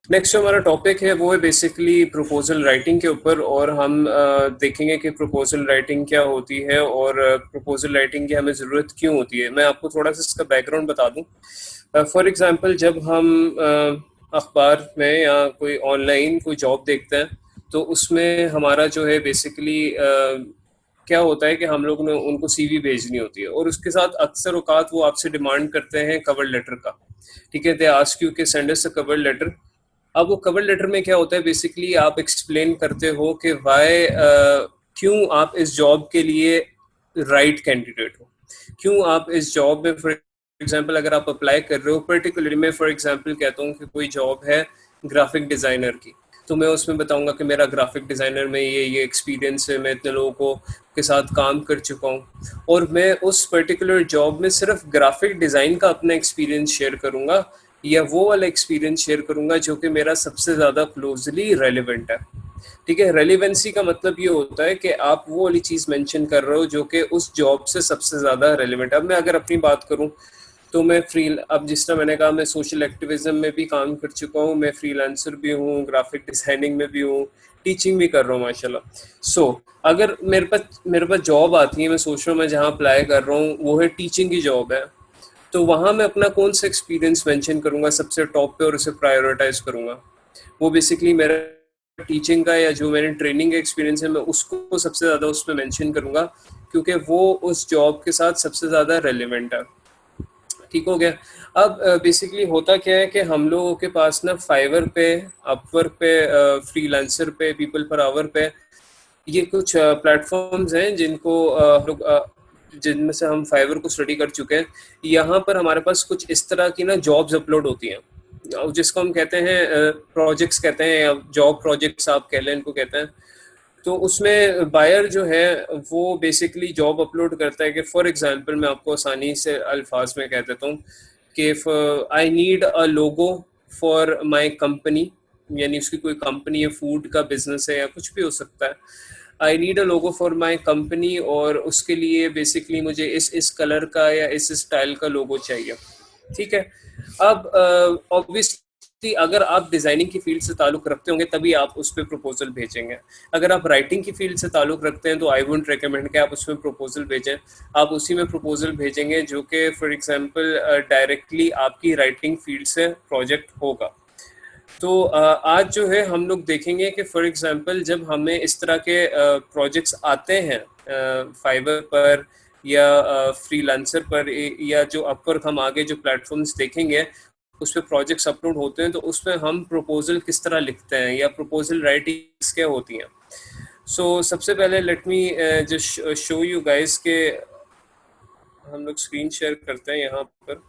Next जो हमारा topic है वो है बेसिकली प्रपोजल राइटिंग के ऊपर, और हम देखेंगे कि प्रपोजल राइटिंग क्या होती है और प्रपोजल राइटिंग की हमें ज़रूरत क्यों होती है। मैं आपको थोड़ा सा इसका बैकग्राउंड बता दूं। फॉर एग्जांपल, जब हम अखबार में या कोई ऑनलाइन कोई जॉब देखते हैं तो उसमें हमारा जो है बेसिकली क्या होता है कि हम लोग ने उनको सीवी भेजनी होती है, और उसके साथ अक्सर औकात वो आपसे डिमांड करते हैं कवर लेटर का। ठीक है, दे आस्क यू कि send us a cover letter. अब वो कवर लेटर में क्या होता है, बेसिकली आप एक्सप्लेन करते हो कि वाई क्यों आप इस जॉब के लिए राइट कैंडिडेट हो, क्यों आप इस जॉब में, फॉर एग्जांपल अगर आप अप्लाई कर रहे हो पर्टिकुलरली, मैं फॉर एग्जांपल कहता हूँ कि कोई जॉब है ग्राफिक डिज़ाइनर की, तो मैं उसमें बताऊंगा कि मेरा ग्राफिक डिज़ाइनर में ये एक्सपीरियंस है, मैं इतने लोगों को के साथ काम कर चुका हूँ, और मैं उस पर्टिकुलर जॉब में सिर्फ ग्राफिक डिज़ाइन का अपना एक्सपीरियंस शेयर करूंगा, या वो वाला एक्सपीरियंस शेयर करूंगा जो कि मेरा सबसे ज़्यादा क्लोजली रेलिवेंट है। ठीक है, रेलिवेंसी का मतलब ये होता है कि आप वो वाली चीज़ मेंशन कर रहे हो जो कि उस जॉब से सबसे ज़्यादा रेलिवेंट है। अब मैं अगर अपनी बात करूं तो मैं फ्री, अब जिस तरह मैंने कहा, मैं सोशल एक्टिविज्म में भी काम कर चुका हूँ, मैं फ्रीलांसर भी हूँ, ग्राफिक डिज़ाइनिंग में भी हूँ, टीचिंग भी कर रहा हूँ माशाल्लाह। अगर मेरे पास जॉब आती है, मैं सोच रहा हूँ मैं जहाँ अप्लाई कर रहा हूँ वो है टीचिंग की जॉब है, तो वहाँ मैं अपना कौन सा एक्सपीरियंस मेंशन करूँगा सबसे टॉप पे और उसे प्रायोरिटाइज करूँगा। वो बेसिकली मेरा टीचिंग का या जो मैंने ट्रेनिंग का एक्सपीरियंस है मैं उसको सबसे ज़्यादा उसमें मेंशन करूँगा, क्योंकि वो उस जॉब के साथ सबसे ज़्यादा रेलिवेंट है। ठीक हो गया। अब बेसिकली होता क्या है कि हम लोगों के पास ना फाइवर पे, अपवर्क पे, फ्रीलांसर पे, पीपल पर आवर पे, ये कुछ प्लेटफॉर्म्स हैं जिनको हम लोग जिनमें से हम फाइवर को स्टडी कर चुके हैं। यहाँ पर हमारे पास कुछ इस तरह की ना जॉब्स अपलोड होती हैं, जिसको हम कहते हैं प्रोजेक्ट्स कहते हैं, या जॉब प्रोजेक्ट्स आप कह लें इनको कहते हैं। तो उसमें बायर जो है वो बेसिकली जॉब अपलोड करता है कि फॉर एग्जांपल मैं आपको आसानी से अल्फाज में कह देता हूँ कि आई need a logo for my company, यानी उसकी कोई कंपनी है, फूड का बिजनेस है या कुछ भी हो सकता है। I need a logo for my company, और उसके लिए बेसिकली मुझे इस कलर का या इस स्टाइल का लोगो चाहिए। ठीक है। अब ऑब्वियसली अगर आप डिजाइनिंग की फील्ड से ताल्लुक रखते होंगे तभी आप उस पर प्रपोजल भेजेंगे। अगर आप राइटिंग की फील्ड से ताल्लुक रखते हैं तो आई वुडंट रिकमेंड कि आप उसमें प्रपोजल भेजें। आप उसी में प्रपोजल भेजेंगे जो कि फॉर एग्जांपल डायरेक्टली आपकी राइटिंग फील्ड से प्रोजेक्ट होगा। तो आज जो है हम लोग देखेंगे कि फॉर एग्जांपल जब हमें इस तरह के प्रोजेक्ट्स आते हैं फाइवर पर या फ्रीलांसर पर, या जो अपवर्क, हम आगे जो प्लेटफॉर्म्स देखेंगे उस पर प्रोजेक्ट्स अपलोड होते हैं, तो उसमें हम प्रपोजल किस तरह लिखते हैं या प्रपोजल राइटिंग्स क्या होती हैं। सबसे पहले let me just show you guys के हम लोग स्क्रीन शेयर करते हैं यहाँ पर।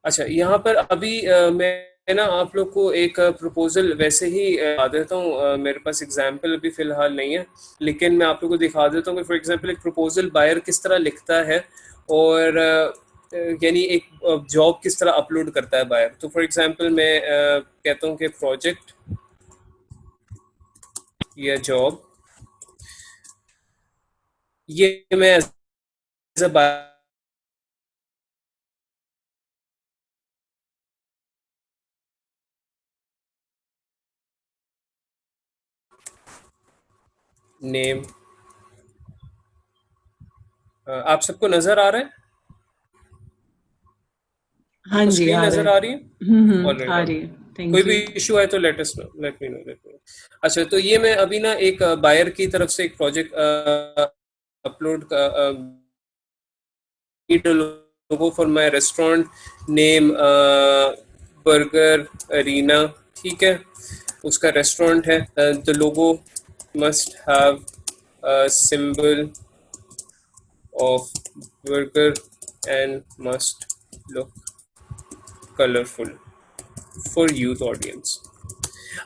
अच्छा, यहाँ पर अभी मैं ना आप लोग को एक प्रपोजल वैसे ही दिखा देता हूँ। मेरे पास एग्जाम्पल अभी फिलहाल नहीं है, लेकिन मैं आप लोग को दिखा देता हूँ कि फॉर एग्जाम्पल एक प्रपोजल बायर किस तरह लिखता है, और यानी एक जॉब किस तरह अपलोड करता है बायर। तो फॉर एग्जाम्पल मैं कहता हूँ कि प्रोजेक्ट या जॉब, ये मैं एज अ बायर नेम, आप सबको नजर आ रहा है? हाँ आपको जी, स्क्रीन आ रहा नजर है। आ रही है? ऑलराइट, आ रही ऑलराइट। है। कोई थैंक भी यू। इशू आए तो let us know, late me no. अच्छा, तो ये मैं अभी ना एक बायर की तरफ से एक प्रोजेक्ट अपलोड का logo for my restaurant name, burger arena. ठीक है, उसका रेस्टोरेंट है। The logo must have symbol of burger and must look colourful for youth audience.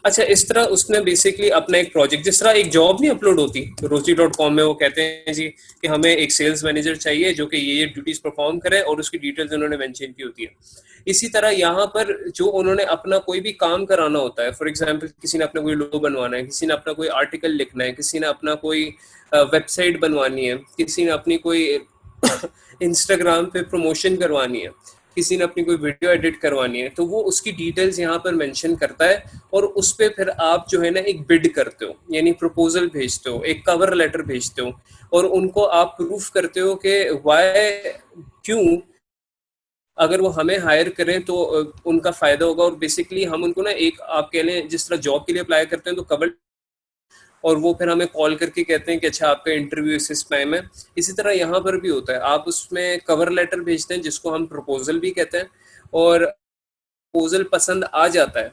अच्छा, इस तरह उसने बेसिकली अपना एक प्रोजेक्ट, जिस तरह एक जॉब नहीं अपलोड होती रोजी.com में, वो कहते हैं जी कि हमें एक सेल्स मैनेजर चाहिए जो कि ये ड्यूटीज परफॉर्म करे, और उसकी डिटेल्स उन्होंने मेंशन की होती है। इसी तरह यहाँ पर जो उन्होंने अपना कोई भी काम कराना होता है, फॉर एग्जांपल किसी ने अपना कोई लोगो बनवाना है, किसी ने अपना कोई आर्टिकल लिखना है, किसी ने अपना कोई वेबसाइट बनवानी है, किसी ने अपनी कोई इंस्टाग्राम पे प्रमोशन करवानी है, किसी ने अपनी कोई वीडियो एडिट करवानी है, तो वो उसकी डिटेल्स यहाँ पर मेंशन करता है और उस पे फिर आप जो है ना एक बिड करते हो, यानी प्रपोजल भेजते हो, एक कवर लेटर भेजते हो और उनको आप प्रूफ करते हो कि वाई, क्यों अगर वो हमें हायर करें तो उनका फायदा होगा। और बेसिकली हम उनको ना एक, आप कह लें जिस तरह जॉब के लिए अप्लाई करते हैं तो कवर, और वो फिर हमें कॉल करके कहते हैं कि अच्छा आपका इंटरव्यू इस टाइम है, इसी तरह यहाँ पर भी होता है। आप उसमें कवर लेटर भेजते हैं जिसको हम प्रपोजल भी कहते हैं, और प्रपोजल पसंद आ जाता है,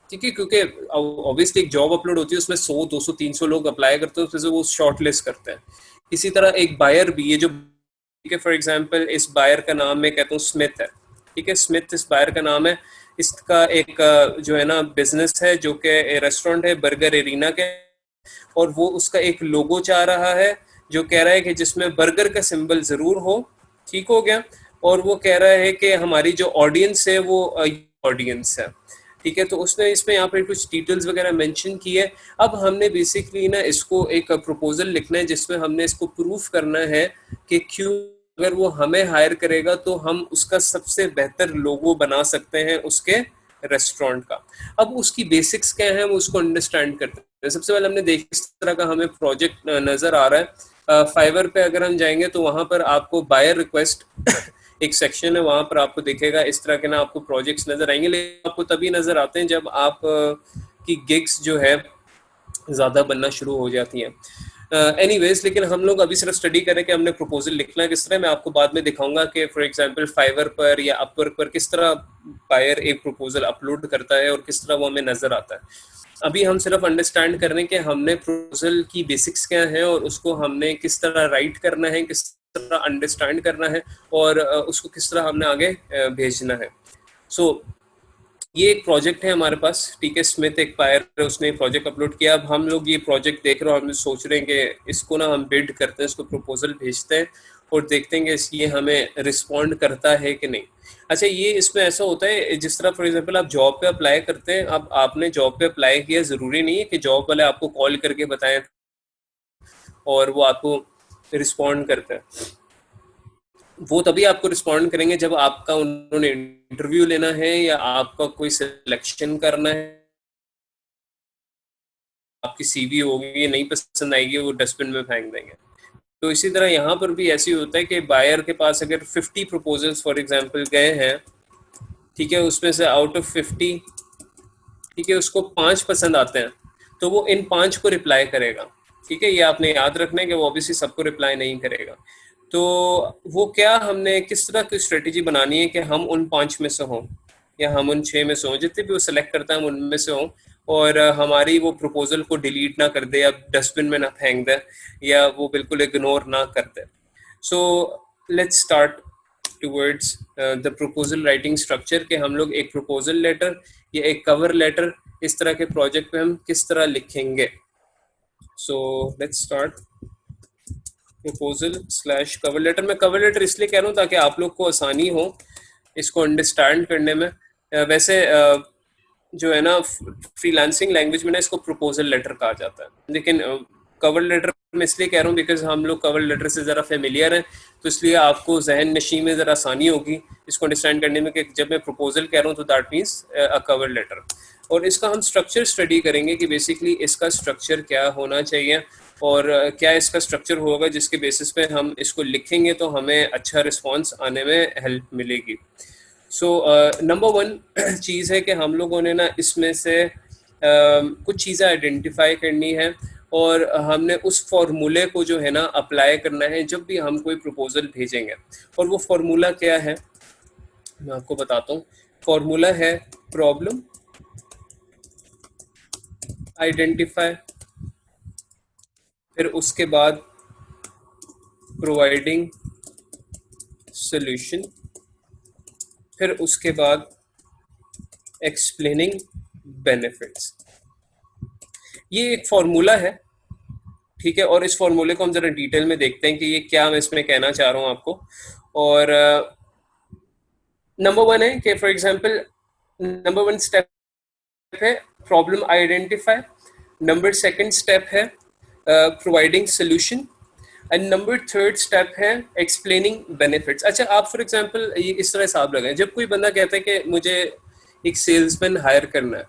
ठीक है, क्योंकि ऑब्वियसली एक जॉब अपलोड होती है उसमें 100 200 300 लोग अप्लाई करते हैं, उसमें से वो शॉर्ट लिस्ट करते हैं। इसी तरह एक बायर भी, ये जो, ठीक है, फॉर एग्जांपल इस बायर का नाम मैं कहता हूँ स्मिथ है, ठीक है, स्मिथ इस बायर का नाम है। इसका एक जो है ना बिजनेस है जो कि रेस्टोरेंट है बर्गर एरिना के, और वो उसका एक लोगो चाह रहा है जो कह रहा है कि जिसमें बर्गर का सिंबल जरूर हो, ठीक हो गया, और वो कह रहा है कि हमारी जो ऑडियंस है वो ऑडियंस है, ठीक है। तो उसने इसमें यहाँ पे कुछ डिटेल्स वगैरह मेंशन की है। अब हमने बेसिकली ना इसको एक प्रपोजल लिखना है जिसमें हमने इसको प्रूफ करना है कि क्यों अगर वो हमें हायर करेगा तो हम उसका सबसे बेहतर लोगो बना सकते हैं उसके रेस्टोरेंट का। अब उसकी बेसिक्स क्या है हम उसको अंडरस्टैंड करते हैं। सबसे पहले हमने देखा इस तरह का हमें प्रोजेक्ट नजर आ रहा है। फाइवर पे अगर हम जाएंगे तो वहां पर आपको बायर रिक्वेस्ट एक सेक्शन है, वहां पर आपको दिखेगा इस तरह के ना आपको प्रोजेक्ट्स नजर आएंगे, लेकिन आपको तभी नजर आते हैं जब आप की गिग्स जो है ज़्यादा बनना शुरू हो जाती हैं। एनीवेज लेकिन हम लोग अभी सिर्फ स्टडी करें कि हमने प्रपोजल लिखना है किस तरह। मैं आपको बाद में दिखाऊंगा कि फॉर एग्जांपल फाइवर पर या अपवर्क पर किस तरह बायर एक प्रपोजल अपलोड करता है और किस तरह वो हमें नजर आता है। अभी हम सिर्फ अंडरस्टैंड कर रहे हैं कि हमने प्रपोजल की बेसिक्स क्या है और उसको हमने किस तरह राइट करना है, किस तरह अंडरस्टैंड करना है और उसको किस तरह हमने आगे भेजना है। सो ये एक प्रोजेक्ट है हमारे पास, ठीक है, स्मिथ एक बायर है, उसने प्रोजेक्ट अपलोड किया। अब हम लोग ये प्रोजेक्ट देख रहे हो, हम सोच रहे हैं कि इसको ना हम बिल्ड करते हैं, इसको प्रपोजल भेजते हैं और देखते हैं कि ये हमें रिस्पॉन्ड करता है कि नहीं। अच्छा, ये इसमें ऐसा होता है जिस तरह फॉर एग्जांपल आप जॉब पे अप्लाई करते हैं, अब आपने जॉब पे अप्लाई किया, ज़रूरी नहीं है कि जॉब वाले आपको कॉल करके बताएं और वो आपको रिस्पॉन्ड करते हैं। वो तभी आपको रिस्पॉन्ड करेंगे जब आपका उन्होंने इंटरव्यू लेना है या आपका कोई सिलेक्शन करना है, आपकी सीवी होगी नहीं पसंद आएगी वो डस्टबिन में फेंक देंगे। तो इसी तरह यहाँ पर भी ऐसे ही होता है कि बायर के पास अगर 50 प्रपोजल्स फॉर एग्जांपल गए हैं, ठीक है, उसमें से आउट ऑफ 50, ठीक है, उसको 5 पसंद आते हैं तो वो इन 5 को रिप्लाई करेगा, ठीक है। ये आपने याद रखना है कि वो ऑब्वियसली सबको रिप्लाई नहीं करेगा। तो वो क्या, हमने किस तरह की स्ट्रेटेजी बनानी है कि हम उन 5 में से हों या हम उन 6 में से हों, जितने भी वो सिलेक्ट करता है हम उनमें से हों, और हमारी वो प्रपोजल को डिलीट ना कर दे या डस्टबिन में ना फेंक दे या वो बिल्कुल इग्नोर ना कर दे। So let's start towards the proposal writing structure के हम लोग एक प्रपोजल लेटर या एक कवर लेटर इस तरह के प्रोजेक्ट पे हम किस तरह लिखेंगे। So let's start proposal slash cover letter. मैं कवर लेटर इसलिए कह रहा हूँ ताकि आप लोग को आसानी हो इसको अंडरस्टैंड करने में। वैसे जो है ना फ्रीलांसिंग लैंग्वेज में ना इसको प्रपोजल लेटर कहा जाता है, लेकिन कवर लेटर मैं इसलिए कह रहा हूँ बिकॉज हम लोग कवर लेटर से ज़रा फेमिलियर हैं, तो इसलिए आपको जहन नशी में ज़रा आसानी होगी इसको अंडरस्टैंड करने में कि जब मैं प्रपोजल कह रहा हूँ तो that means a cover letter. और इसका हम स्ट्रक्चर स्टडी करेंगे कि बेसिकली इसका स्ट्रक्चर क्या होना चाहिए और क्या इसका स्ट्रक्चर होगा जिसके बेसिस पे हम इसको लिखेंगे तो हमें अच्छा रिस्पॉन्स आने में हेल्प मिलेगी। सो नंबर 1 चीज़ है कि हम लोगों ने ना इसमें से कुछ चीज़ें आइडेंटिफाई करनी है और हमने उस फॉर्मूले को जो है ना अप्लाई करना है जब भी हम कोई प्रपोजल भेजेंगे। और वो फॉर्मूला क्या है मैं आपको बताता हूँ। फॉर्मूला है प्रॉब्लम आइडेंटिफाई, फिर उसके बाद प्रोवाइडिंग सॉल्यूशन, फिर उसके बाद एक्सप्लेनिंग बेनिफिट्स। ये एक फॉर्मूला है, ठीक है, और इस फॉर्मूले को हम जरा डिटेल में देखते हैं कि ये क्या मैं इसमें कहना चाह रहा हूँ आपको। और नंबर 1 है कि फॉर एग्जांपल नंबर 1 स्टेप है प्रॉब्लम आइडेंटिफाई, नंबर 2 स्टेप है providing solution, and number third step है एक्सप्लेनिंग बेनिफिट्स। अच्छा, आप फॉर एग्जांपल ये इस तरह हिसाब लगाएं, जब कोई बंदा कहता है कि मुझे एक सेल्समैन हायर करना है,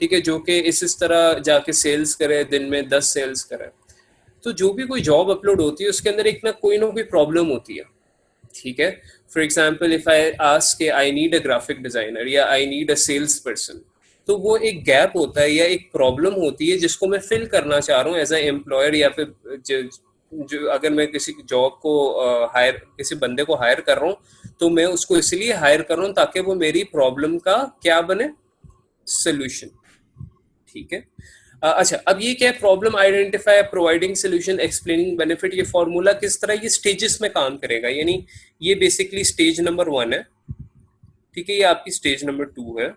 ठीक है, जो कि इस तरह जाके सेल्स करे, दिन में 10 सेल्स करे, तो जो भी कोई जॉब अपलोड होती है उसके अंदर एक ना कोई प्रॉब्लम होती है, ठीक है। For example if I ask I need a graphic designer या I need a sales person, तो वो एक गैप होता है या एक प्रॉब्लम होती है जिसको मैं फिल करना चाह रहा हूँ एज ए एम्प्लॉयर, या फिर जो अगर मैं किसी जॉब को हायर, किसी बंदे को हायर कर रहा हूँ, तो मैं उसको इसलिए हायर कर रहा हूँ ताकि वो मेरी प्रॉब्लम का क्या बने, सोल्यूशन, ठीक है। अच्छा, अब ये क्या है, problem identify, providing solution, explaining benefit, ये फॉर्मूला किस तरह ये स्टेजेस में काम करेगा, यानी ये बेसिकली स्टेज नंबर 1 है, ठीक है, ये आपकी स्टेज नंबर 2 है,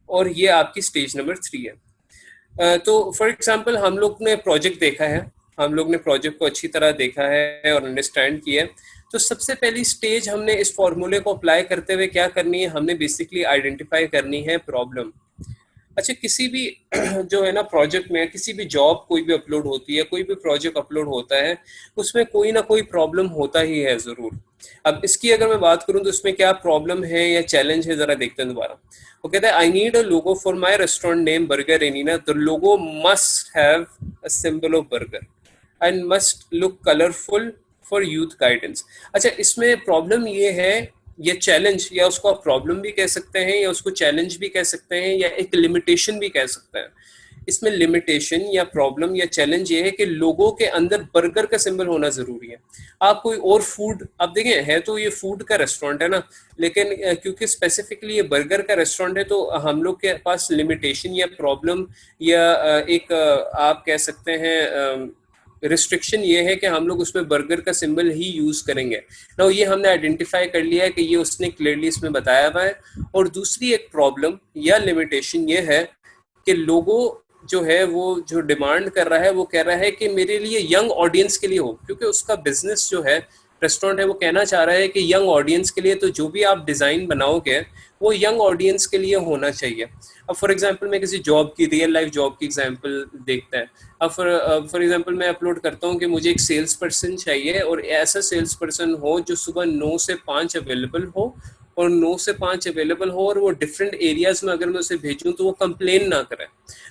और ये आपकी स्टेज नंबर 3 है। तो फॉर एग्जांपल हम लोग ने प्रोजेक्ट देखा है, हम लोग ने प्रोजेक्ट को अच्छी तरह देखा है और अंडरस्टैंड किया है। तो सबसे पहली स्टेज हमने इस फॉर्मूले को अप्लाई करते हुए क्या करनी है, हमने बेसिकली आइडेंटिफाई करनी है प्रॉब्लम। अच्छा, किसी भी जो है ना प्रोजेक्ट में, किसी भी जॉब कोई भी अपलोड होती है, कोई भी प्रोजेक्ट अपलोड होता है, उसमें कोई ना कोई प्रॉब्लम होता ही है जरूर। अब इसकी अगर मैं बात करूं तो इसमें क्या प्रॉब्लम है या चैलेंज है, जरा देखते हैं दोबारा। वो कहता है I need a logo for my restaurant name burger Anina, the logo must have a symbol of burger and must look colourful for youth guidance. अच्छा, इसमें प्रॉब्लम ये है, ये चैलेंज, या उसको आप प्रॉब्लम भी कह सकते हैं या उसको चैलेंज भी कह सकते हैं या एक लिमिटेशन भी कह सकते हैं। इसमें लिमिटेशन या प्रॉब्लम या चैलेंज ये है कि लोगों के अंदर बर्गर का सिंबल होना जरूरी है। आप कोई और फूड, आप देखें, है तो ये फूड का रेस्टोरेंट है ना, लेकिन क्योंकि स्पेसिफिकली ये बर्गर का रेस्टोरेंट है, तो हम लोग के पास लिमिटेशन या प्रॉब्लम या एक आप कह सकते हैं रिस्ट्रिक्शन ये है कि हम लोग उसमें बर्गर का सिंबल ही यूज करेंगे ना। ये हमने आइडेंटिफाई कर लिया है कि ये उसने क्लियरली इसमें बताया हुआ है। और दूसरी एक प्रॉब्लम या लिमिटेशन ये है कि लोगों जो है वो जो डिमांड कर रहा है, वो कह रहा है कि मेरे लिए यंग ऑडियंस के लिए हो, क्योंकि उसका बिजनेस जो है रेस्टोरेंट है, वो कहना चाह रहा है कि यंग ऑडियंस के लिए, तो जो भी आप डिज़ाइन बनाओगे वो यंग ऑडियंस के लिए होना चाहिए। अब फॉर एग्जांपल मैं किसी जॉब की, रियल लाइफ जॉब की एग्जांपल देखते हैं। अब फॉर एग्जांपल मैं अपलोड करता हूँ कि मुझे एक सेल्स पर्सन चाहिए, और ऐसा सेल्स पर्सन हो जो सुबह 9 से 5 अवेलेबल हो, और 9 से 5 अवेलेबल हो, और वो डिफरेंट एरियाज में अगर मैं उसे भेजूं तो वो कंप्लेन ना करे।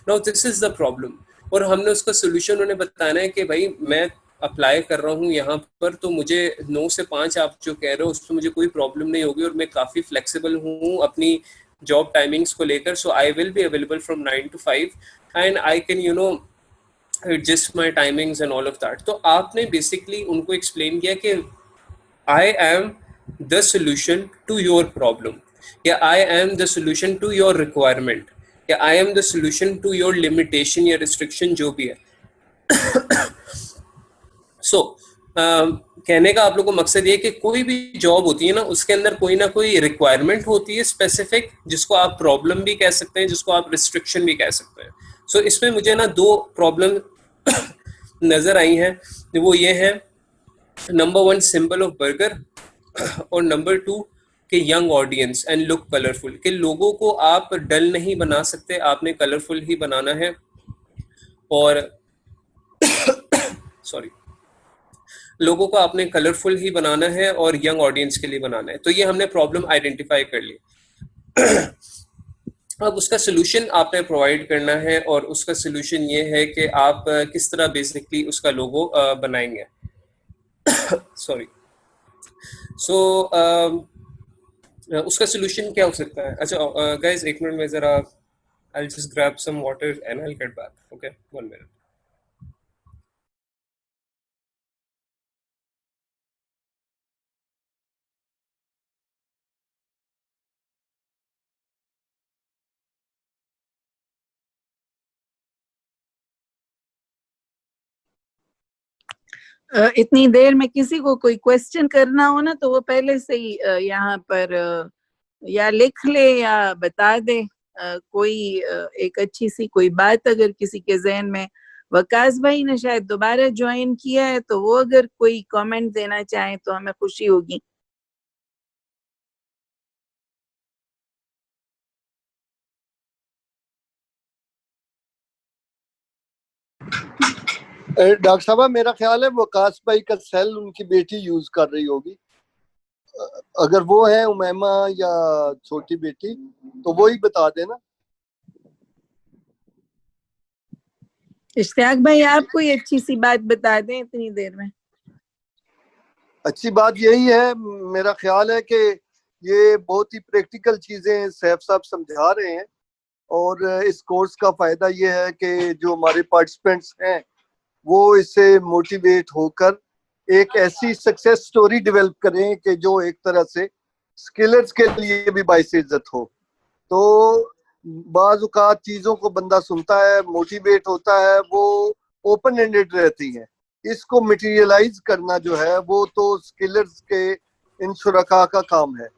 Now this is the problem. और हमने उसका सोल्यूशन उन्हें बताना है कि भाई मैं अप्लाई कर रहा हूँ यहाँ पर, तो मुझे 9 से 5 आप जो कह रहे हो उसमें मुझे कोई प्रॉब्लम नहीं होगी, और मैं काफ़ी फ्लेक्सिबल हूँ अपनी जॉब टाइमिंग्स को लेकर। So I will be available from 9 to 5 and I can adjust my timings and all of that. तो आपने बेसिकली उनको एक्सप्लेन किया कि I am the solution to your problem, या I am the solution to your requirement, या I am the solution to your limitation या restriction, जो भी है। सो कहने का आप लोग को मकसद ये कि कोई भी जॉब होती है ना, उसके अंदर कोई ना कोई रिक्वायरमेंट होती है स्पेसिफिक, जिसको आप प्रॉब्लम भी कह सकते हैं, जिसको आप रिस्ट्रिक्शन भी कह सकते हैं। सो इसमें मुझे ना दो प्रॉब्लम नजर आई हैं। वो ये है, नंबर 1 सिंबल ऑफ बर्गर, और नंबर 2 कि young audience and look colourful, कि लोगों को आप डल नहीं बना सकते, आपने कलरफुल ही बनाना है। और सॉरी, लोगों को आपने कलरफुल ही बनाना है और यंग ऑडियंस के लिए बनाना है। तो ये हमने प्रॉब्लम आइडेंटिफाई कर ली। अब उसका सोल्यूशन आपने प्रोवाइड करना है, और उसका सोल्यूशन ये है कि आप किस तरह बेसिकली उसका लोगो बनाएंगे। सॉरी। सो उसका सोल्यूशन क्या हो सकता है? अच्छा गाइस, एक मिनट में जरा, I'll just grab some water and I'll get back. Okay, 1 minute. इतनी देर में किसी को कोई क्वेश्चन करना हो ना, तो वो पहले से ही यहाँ पर या लिख ले या बता दे। कोई एक अच्छी सी कोई बात अगर किसी के जहन में, वकास भाई ने शायद दोबारा ज्वाइन किया है, तो वो अगर कोई कमेंट देना चाहे तो हमें खुशी होगी। डॉक्टर साहब मेरा ख्याल है वकास भाई का सेल उनकी बेटी यूज कर रही होगी, अगर वो है उमैमा या छोटी बेटी तो वो ही बता देना। इश्तियाक भाई आप कोई अच्छी सी बात बता दें इतनी देर में। अच्छी बात यही है, मेरा ख्याल है कि ये बहुत ही प्रैक्टिकल चीजें सैफ साहब समझा रहे हैं, और इस कोर्स का फायदा ये है कि जो हमारे पार्टिसिपेंट्स हैं वो इससे मोटिवेट होकर एक ऐसी सक्सेस स्टोरी डेवलप करें कि जो एक तरह से स्किलर्स के लिए भी बाइस इज्जत हो। तो बाज़ औक़ात चीजों को बंदा सुनता है, मोटिवेट होता है, वो ओपन एंडेड रहती हैं, इसको मटेरियलाइज करना जो है वो तो स्किलर्स के इन शुरका का काम है,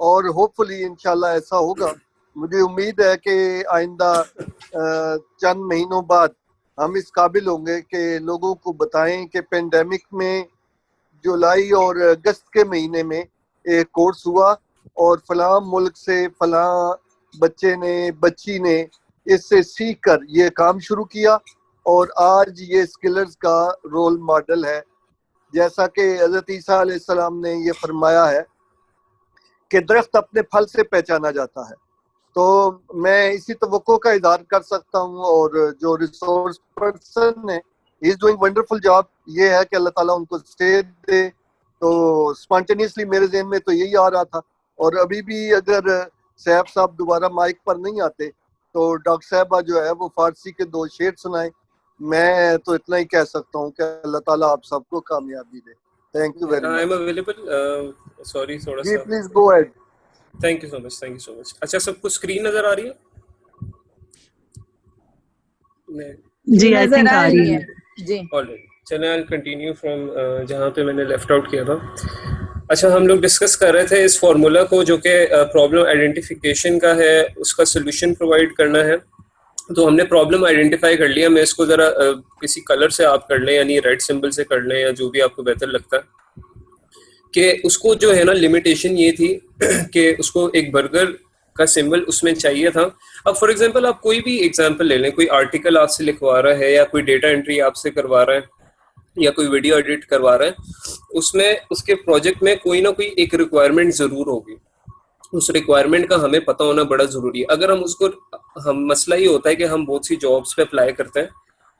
और होपफुली इंशाल्लाह ऐसा होगा। मुझे उम्मीद है कि आइंदा चंद महीनों बाद हम इस काबिल होंगे कि लोगों को बताएं कि पेंडेमिक में जुलाई और अगस्त के महीने में एक कोर्स हुआ और फलां मुल्क से फलां बच्चे ने बच्ची ने इससे सीख कर ये काम शुरू किया, और आज ये स्किलर्स का रोल मॉडल है। जैसा कि हज़रत ईसा अलैहिस्सलाम ने ये फरमाया है कि दरख्त अपने फल से पहचाना जाता है, तो मैं इसी तवक्को का इज़हार कर सकता हूँ। और जो रिसोर्स पर्सन है he is doing wonderful job, ये है कि अल्लाह ताला उनको स्टेज दे। तो स्पॉन्टेनियसली मेरे ज़हन में तो यही आ रहा था, और अभी भी अगर सैफ साहब दोबारा माइक पर नहीं आते तो डॉक्टर साहबा जो है वो फारसी के 2 शेर सुनाए। मैं तो इतना ही कह सकता हूँ कि अल्लाह ताला आप सबको कामयाबी दे। Thank you very much. I am available, sorry थोड़ा जी सा। Please go ahead. Thank you so much, thank you so much. अच्छा, सबको स्क्रीन नजर आ रही है? जी नजर आ रही है जी। ऑलराइट, चलें आई कंटिन्यू फ्रॉम जहाँ पे मैंने लेफ्ट आउट किया था। अच्छा, हम लोग डिस्कस कर रहे थे इस फार्मूला को जो कि प्रॉब्लम आइडेंटिफिकेशन का है, उसका सोल्यूशन प्रोवाइड करना है। तो हमने प्रॉब्लम आइडेंटिफाई कर लिया। मैं इसको जरा किसी कलर से आप कर लें, यानी रेड सिंबल से कर लें या जो भी आपको बेहतर लगता है, कि उसको जो है ना लिमिटेशन ये थी कि उसको एक बर्गर का सिंबल उसमें चाहिए था। अब फॉर एग्जांपल आप कोई भी एग्जांपल ले लें, कोई आर्टिकल आपसे लिखवा रहा है या कोई डेटा एंट्री आपसे करवा रहा है या कोई वीडियो एडिट करवा रहा है, उसमें उसके प्रोजेक्ट में कोई ना कोई एक रिक्वायरमेंट जरूर होगी। उस रिक्वायरमेंट का हमें पता होना बड़ा जरूरी है। अगर हम मसला ये होता है कि हम बहुत सी जॉब्स पे अप्लाई करते हैं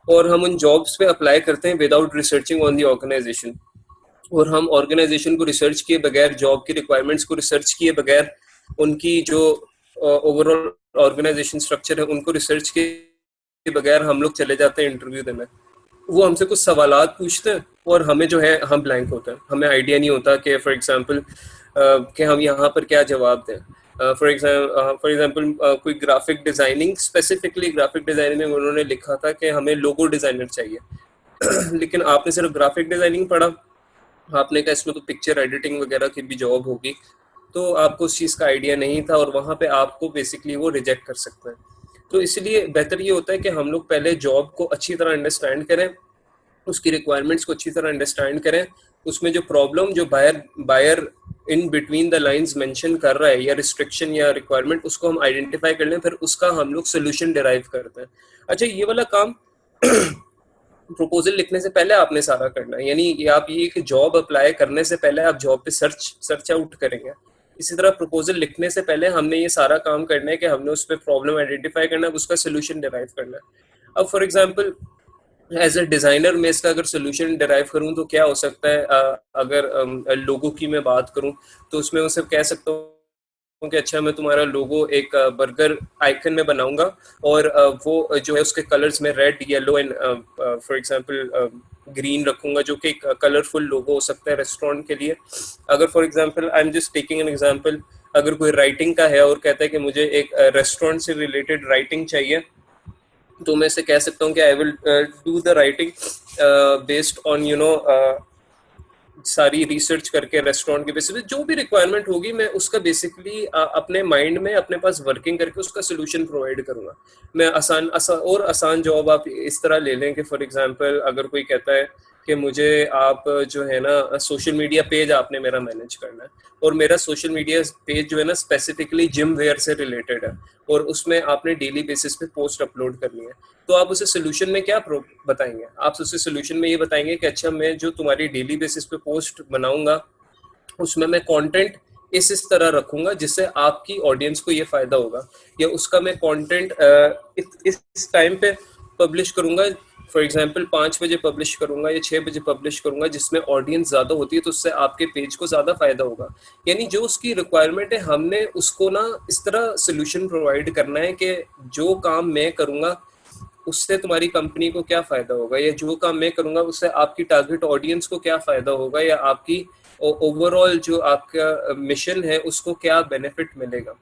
और हम उन जॉब्स पे अप्लाई करते हैं without researching on the organisation, और हम ऑर्गेनाइजेशन को रिसर्च किए बगैर, जॉब की रिक्वायरमेंट्स को रिसर्च किए बगैर, उनकी जो ओवरऑल ऑर्गेनाइजेशन स्ट्रक्चर है उनको रिसर्च किए बगैर हम लोग चले जाते हैं इंटरव्यू देने। वो हमसे कुछ सवालात पूछते हैं और हमें जो है हम ब्लैंक होते हैं, हमें आइडिया नहीं होता कि फॉर एग्जांपल कि हम यहाँ पर क्या जवाब दें। फॉर एग्जांपल कोई graphic designing, specifically graphic designing में उन्होंने लिखा था कि हमें लोगो डिजाइनर चाहिए लेकिन आपने सिर्फ ग्राफिक डिजाइनिंग पढ़ा, आपने कहा इसमें तो पिक्चर एडिटिंग वगैरह की भी जॉब होगी, तो आपको उस चीज़ का आइडिया नहीं था और वहाँ पे आपको बेसिकली वो रिजेक्ट कर सकते हैं। तो इसलिए बेहतर ये होता है कि हम लोग पहले जॉब को अच्छी तरह अंडरस्टैंड करें, उसकी रिक्वायरमेंट्स को अच्छी तरह अंडरस्टैंड करें, उसमें जो प्रॉब्लम जो buyer in between the lines mention कर रहा है या रिस्ट्रिक्शन या रिक्वायरमेंट, उसको हम आइडेंटिफाई कर लें, फिर उसका हम लोग सोल्यूशन डिराइव करते हैं। अच्छा, ये वाला काम प्रपोजल लिखने से पहले आपने सारा करना है, यानी आप ये कि जॉब अप्लाई करने से पहले आप जॉब पे सर्च आउट करेंगे। इसी तरह प्रपोजल लिखने से पहले हमने ये सारा काम करना है कि हमने उस पर प्रॉब्लम आइडेंटिफाई करना है, उसका सोल्यूशन डिराइव करना है। अब for example as a designer मैं इसका अगर सोल्यूशन डिराइव करूं तो क्या हो सकता है, अगर लोगो की मैं बात करूं तो उसमें उसे कह सकता हूं कि अच्छा मैं तुम्हारा लोगो एक बर्गर आइकन में बनाऊंगा और वो जो है उसके कलर्स में red, yellow and for example green रखूंगा, जो कि एक कलरफुल लोगो हो सकता है रेस्टोरेंट के लिए। अगर for example I am just taking an example, अगर कोई राइटिंग का है और कहता है कि मुझे एक रेस्टोरेंट से रिलेटेड राइटिंग चाहिए, तो मैं इसे कह सकता हूँ कि I will do the writing based on सारी रिसर्च करके रेस्टोरेंट के बेसिस पे जो भी रिक्वायरमेंट होगी मैं उसका बेसिकली अपने माइंड में अपने पास वर्किंग करके उसका सोल्यूशन प्रोवाइड करूंगा। मैं आसान जॉब आप इस तरह ले लें कि फॉर एग्जांपल अगर कोई कहता है कि मुझे आप जो है ना सोशल मीडिया पेज आपने मेरा मैनेज करना है, और मेरा सोशल मीडिया पेज जो है ना स्पेसिफिकली जिम वेयर से रिलेटेड है, और उसमें आपने डेली बेसिस पे पोस्ट अपलोड करनी है। तो आप उसे सोल्यूशन में क्या बताएंगे? आप उसे सोल्यूशन में ये बताएंगे कि अच्छा मैं जो तुम्हारी डेली बेसिस पे पोस्ट बनाऊंगा उसमें मैं कंटेंट इस तरह रखूंगा जिससे आपकी ऑडियंस को ये फायदा होगा, या उसका मैं कंटेंट इस टाइम पे पब्लिश करूंगा, फॉर एग्जांपल 5 बजे पब्लिश करूंगा या 6 बजे पब्लिश करूंगा जिसमें ऑडियंस ज्यादा होती है, तो उससे आपके पेज को ज्यादा फायदा होगा। यानी जो उसकी रिक्वायरमेंट है हमने उसको ना इस तरह सोल्यूशन प्रोवाइड करना है कि जो काम मैं करूंगा उससे तुम्हारी कंपनी को क्या फायदा होगा, या जो काम मैं करूंगा उससे आपकी टारगेट ऑडियंस को क्या फायदा होगा, या आपकी ओवरऑल जो आपका मिशन है उसको क्या बेनिफिट मिलेगा।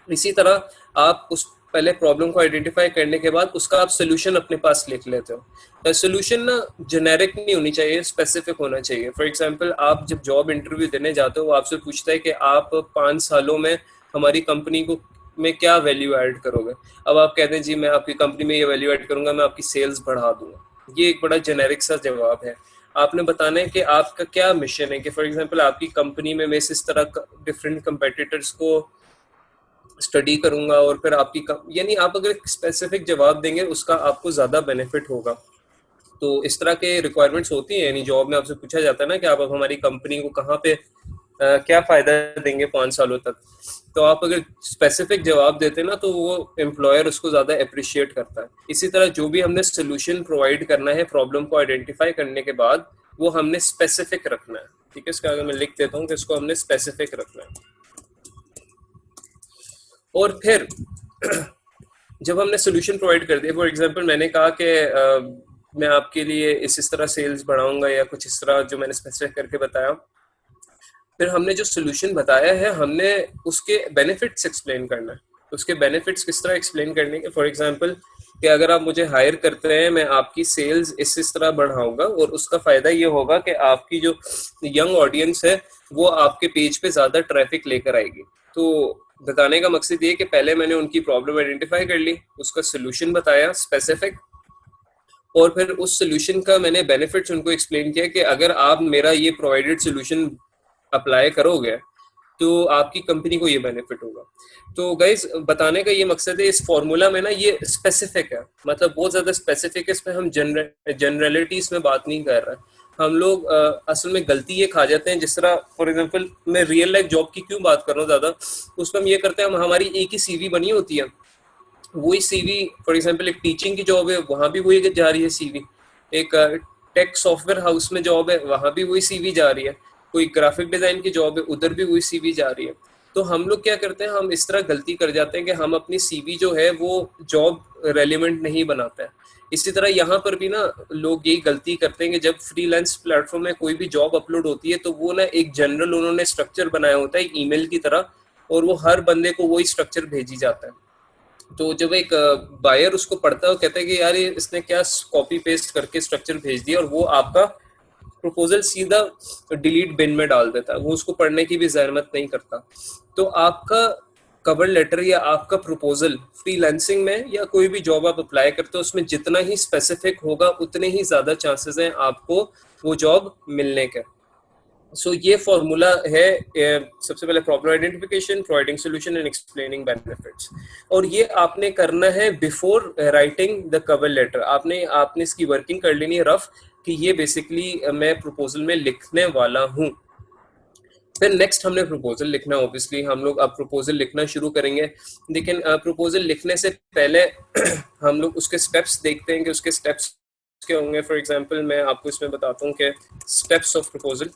इसी तरह आप उस पहले प्रॉब्लम को आइडेंटिफाई करने के बाद उसका आप सोल्यूशन अपने पास लिख लेते हो। सोल्यूशन ना जेनेरिक नहीं होनी चाहिए, स्पेसिफिक होना चाहिए। फॉर एग्जांपल आप जब जॉब इंटरव्यू देने जाते हो वो आपसे पूछता है कि आप 5 सालों में हमारी कंपनी को में क्या वैल्यू ऐड करोगे। अब आप कहते हैं जी मैं आपकी कंपनी में ये वैल्यू ऐड करूंगा, मैं आपकी सेल्स बढ़ा दूंगा। ये एक बड़ा जेनेरिक सा जवाब है। आपने बताना है कि आपका क्या मिशन है, कि फॉर एग्जांपल आपकी कंपनी में मैं इस तरह डिफरेंट कंपेटिटर्स को स्टडी करूंगा, और फिर आपकी यानी आप अगर स्पेसिफिक जवाब देंगे उसका आपको ज्यादा बेनिफिट होगा। तो इस तरह के रिक्वायरमेंट्स होती हैं, यानी जॉब में आपसे पूछा जाता है ना कि आप हमारी कंपनी को कहाँ पे क्या फायदा देंगे 5 सालों तक। तो आप अगर स्पेसिफिक जवाब देते हैं ना तो वो एम्प्लॉयर उसको ज्यादा अप्रिशिएट करता है। इसी तरह जो भी हमने सोल्यूशन प्रोवाइड करना है प्रॉब्लम को आइडेंटिफाई करने के बाद वो हमने स्पेसिफिक रखना है। ठीक है, इसका अगर मैं लिख देता हूँ कि इसको हमने स्पेसिफिक रखना है। और फिर जब हमने सोल्यूशन प्रोवाइड कर दिया, फॉर एग्जांपल मैंने कहा कि मैं आपके लिए इस तरह सेल्स बढ़ाऊंगा या कुछ इस तरह जो मैंने स्पेसिफिक करके बताया, फिर हमने जो सोल्यूशन बताया है हमने उसके बेनिफिट्स एक्सप्लेन करना है। उसके बेनिफिट्स किस तरह एक्सप्लेन करने के, फॉर एग्जांपल कि अगर आप मुझे हायर करते हैं मैं आपकी सेल्स इस तरह बढ़ाऊंगा, और उसका फायदा ये होगा कि आपकी जो यंग ऑडियंस है वो आपके पेज पे ज्यादा ट्रैफिक लेकर आएगी। तो बताने का मकसद ये कि पहले मैंने उनकी प्रॉब्लम आइडेंटिफाई कर ली, उसका सोल्यूशन बताया स्पेसिफिक, और फिर उस सोल्यूशन का मैंने बेनिफिट्स उनको एक्सप्लेन किया कि अगर आप मेरा ये प्रोवाइडेड सोल्यूशन अप्लाई करोगे तो आपकी कंपनी को ये बेनिफिट होगा। तो गाइस बताने का ये मकसद है इस फॉर्मूला में ना ये स्पेसिफिक है, मतलब बहुत ज्यादा स्पेसिफिक है, इसमें हम जनरलिटीज में बात नहीं कर रहे। हम लोग असल में गलती ये खा जाते हैं, जिस तरह फॉर एग्जांपल मैं रियल लाइफ जॉब की क्यों बात कर रहा हूँ ज्यादा, उसमें हम ये करते हैं हमारी एक ही सीवी बनी होती है, वही सीवी फॉर एग्जांपल एक टीचिंग की जॉब है वहां भी वही जा रही है सीवी, एक टेक सॉफ्टवेयर हाउस में जॉब है वहां भी वही सीवी जा रही है, कोई ग्राफिक डिजाइन की जॉब है उधर भी वही सीवी जा रही है। तो हम लोग क्या करते हैं, हम इस तरह गलती कर जाते हैं कि हम अपनी सीवी जो है वो जॉब रेलिवेंट नहीं बनाते हैं। इसी तरह यहाँ पर भी ना लोग यही गलती करते हैं कि जब फ्रीलांस प्लेटफॉर्म में कोई भी जॉब अपलोड होती है तो वो ना एक जनरल उन्होंने स्ट्रक्चर बनाया होता है ईमेल की तरह, और वो हर बंदे को वही स्ट्रक्चर भेजी जाता है। तो जब एक बायर उसको पढ़ता है वो कहता है कि यार ये इसने क्या कॉपी पेस्ट करके स्ट्रक्चर भेज दिया, और वो आपका प्रपोजल सीधा डिलीट बिन में डाल देता है, वो उसको पढ़ने की भी जहमत नहीं करता। तो आपका कवर लेटर या आपका प्रपोजल फ्रीलांसिंग में या कोई भी जॉब आप अप्लाई करते हो उसमें जितना ही स्पेसिफिक होगा उतने ही ज्यादा चांसेस हैं आपको वो जॉब मिलने के। सो ये फॉर्मूला है, सबसे पहले problem identification, providing solution and explaining benefits, और ये आपने करना है before writing the cover letter. आपने इसकी वर्किंग कर लेनी है रफ कि ये बेसिकली मैं प्रपोजल में लिखने वाला हूँ। फिर नेक्स्ट हमने प्रपोजल लिखना, ऑब्वियसली हम लोग अब प्रपोजल लिखना शुरू करेंगे, लेकिन प्रपोजल लिखने से पहले हम लोग उसके स्टेप्स देखते हैं कि उसके स्टेप्स क्या होंगे। फॉर एग्जांपल मैं आपको इसमें बताता हूँ कि स्टेप्स ऑफ प्रपोजल,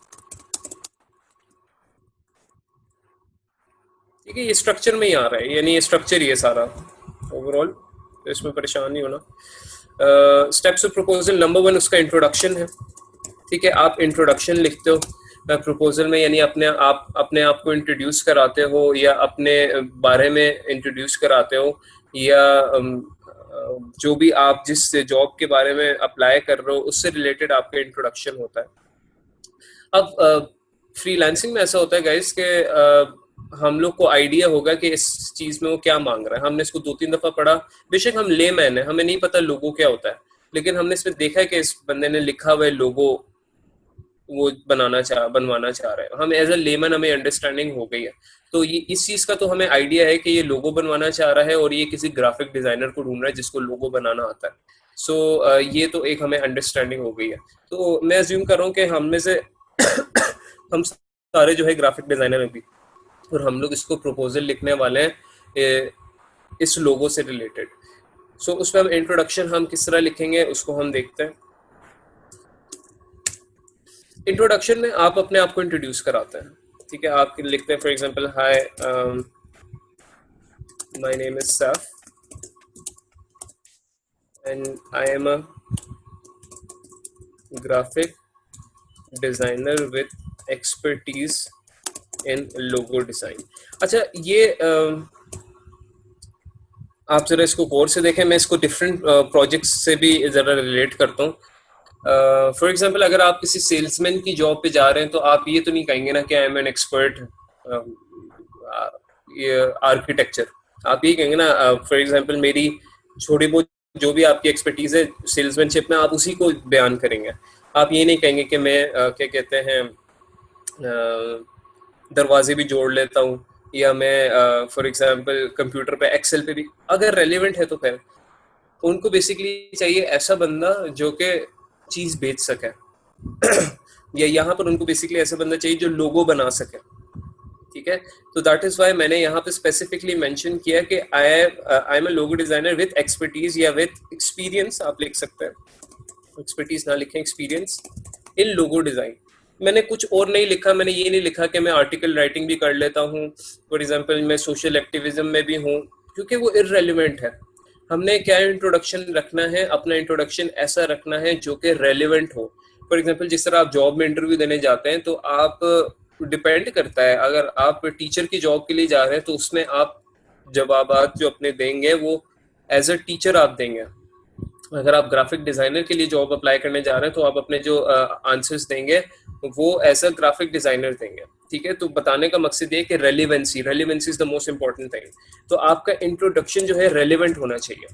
ठीक है, ये स्ट्रक्चर में ही आ रहा है, यानी ये स्ट्रक्चर ही है सारा ओवरऑल, तो इसमें परेशान नहीं होना। स्टेप्स ऑफ प्रपोजल, नंबर 1 उसका इंट्रोडक्शन है। ठीक है, आप इंट्रोडक्शन लिखते हो प्रपोजल में, यानी अपने आप को इंट्रोड्यूस कराते हो या अपने बारे में इंट्रोड्यूस कराते हो, या जो भी आप जिस जॉब के बारे में अप्लाई कर रहे हो उससे रिलेटेड आपका इंट्रोडक्शन होता है। अब फ्रीलांसिंग में ऐसा होता है गाइस कि हम लोग को आइडिया होगा कि इस चीज में वो क्या मांग रहा है, हमने इसको 2-3 दफा पढ़ा, बेशक हम लेमैन है, हमें नहीं पता लोगो क्या होता है, लेकिन हमने इसमें देखा है कि इस बंदे ने लिखा हुआ लोगो वो बनवाना चाह रहा है। हम एज अ लेमन हमें अंडरस्टैंडिंग हो गई है, तो ये इस चीज का तो हमें आइडिया है कि ये लोगो बनवाना चाह रहा है और ये किसी ग्राफिक डिजाइनर को ढूंढ रहा है जिसको लोगो बनाना आता है। सो ये तो एक हमें अंडरस्टैंडिंग हो गई है। तो मैं अज्यूम कर रहा हूँ कि हम में से हम सारे जो है ग्राफिक डिजाइनर हैं भी, और हम लोग इसको प्रपोजल लिखने वाले हैं इस लोगो से रिलेटेड। सो उसमें हम इंट्रोडक्शन हम किस तरह लिखेंगे उसको हम देखते हैं। इंट्रोडक्शन में आप अपने आप को इंट्रोड्यूस कराते हैं, ठीक है। आप लिखते हैं for example, hi my name is Saif and I am a graphic designer with expertise in logo design. अच्छा, ये आप जरा इसको गौर से देखें, मैं इसको डिफरेंट प्रोजेक्ट्स से भी जरा रिलेट करता हूँ। फॉर एग्जांपल, अगर आप किसी सेल्समैन की जॉब पे जा रहे हैं तो आप ये तो नहीं कहेंगे ना कि I M an expert architecture. आप ये कहेंगे ना, फॉर एग्जांपल मेरी छोटी बहुत जो भी आपकी एक्सपर्टीज है सेल्समैनशिप में, आप उसी को बयान करेंगे। आप ये नहीं कहेंगे कि मैं क्या कहते हैं दरवाजे भी जोड़ लेता हूँ, या मैं फॉर एग्जांपल कंप्यूटर पे एक्सेल पे भी। अगर रेलिवेंट है तो फिर उनको बेसिकली चाहिए ऐसा बंदा जो कि चीज बेच सके या यहाँ पर उनको बेसिकली ऐसा बंदा चाहिए जो लोगो बना सके, ठीक है। तो दैट इज व्हाई मैंने यहाँ पे स्पेसिफिकली मेंशन किया कि I am a logo designer with expertise या विद एक्सपीरियंस, आप लिख सकते हैं। एक्सपर्टीज ना लिखें, एक्सपीरियंस इन लोगो डिजाइन। मैंने कुछ और नहीं लिखा, मैंने ये नहीं लिखा कि मैं आर्टिकल राइटिंग भी कर लेता हूँ, फॉर एग्जांपल मैं सोशल एक्टिविज्म में भी हूँ, क्योंकि वो इररेलेवेंट है। हमने क्या इंट्रोडक्शन रखना है, अपना इंट्रोडक्शन ऐसा रखना है जो कि रेलिवेंट हो। फॉर एग्जांपल, जिस तरह आप जॉब में इंटरव्यू देने जाते हैं तो आप डिपेंड करता है, अगर आप टीचर की जॉब के लिए जा रहे हैं तो उसमें आप जवाब जो अपने देंगे वो एज अ टीचर आप देंगे। अगर आप ग्राफिक डिजाइनर के लिए जॉब अप्लाई करने जा रहे हैं तो आप अपने जो आंसर्स देंगे वो एज अ ग्राफिक डिजाइनर देंगे, ठीक है। तो बताने का मकसद ये कि relevancy is the most important thing. तो आपका इंट्रोडक्शन जो है रेलिवेंट होना चाहिए,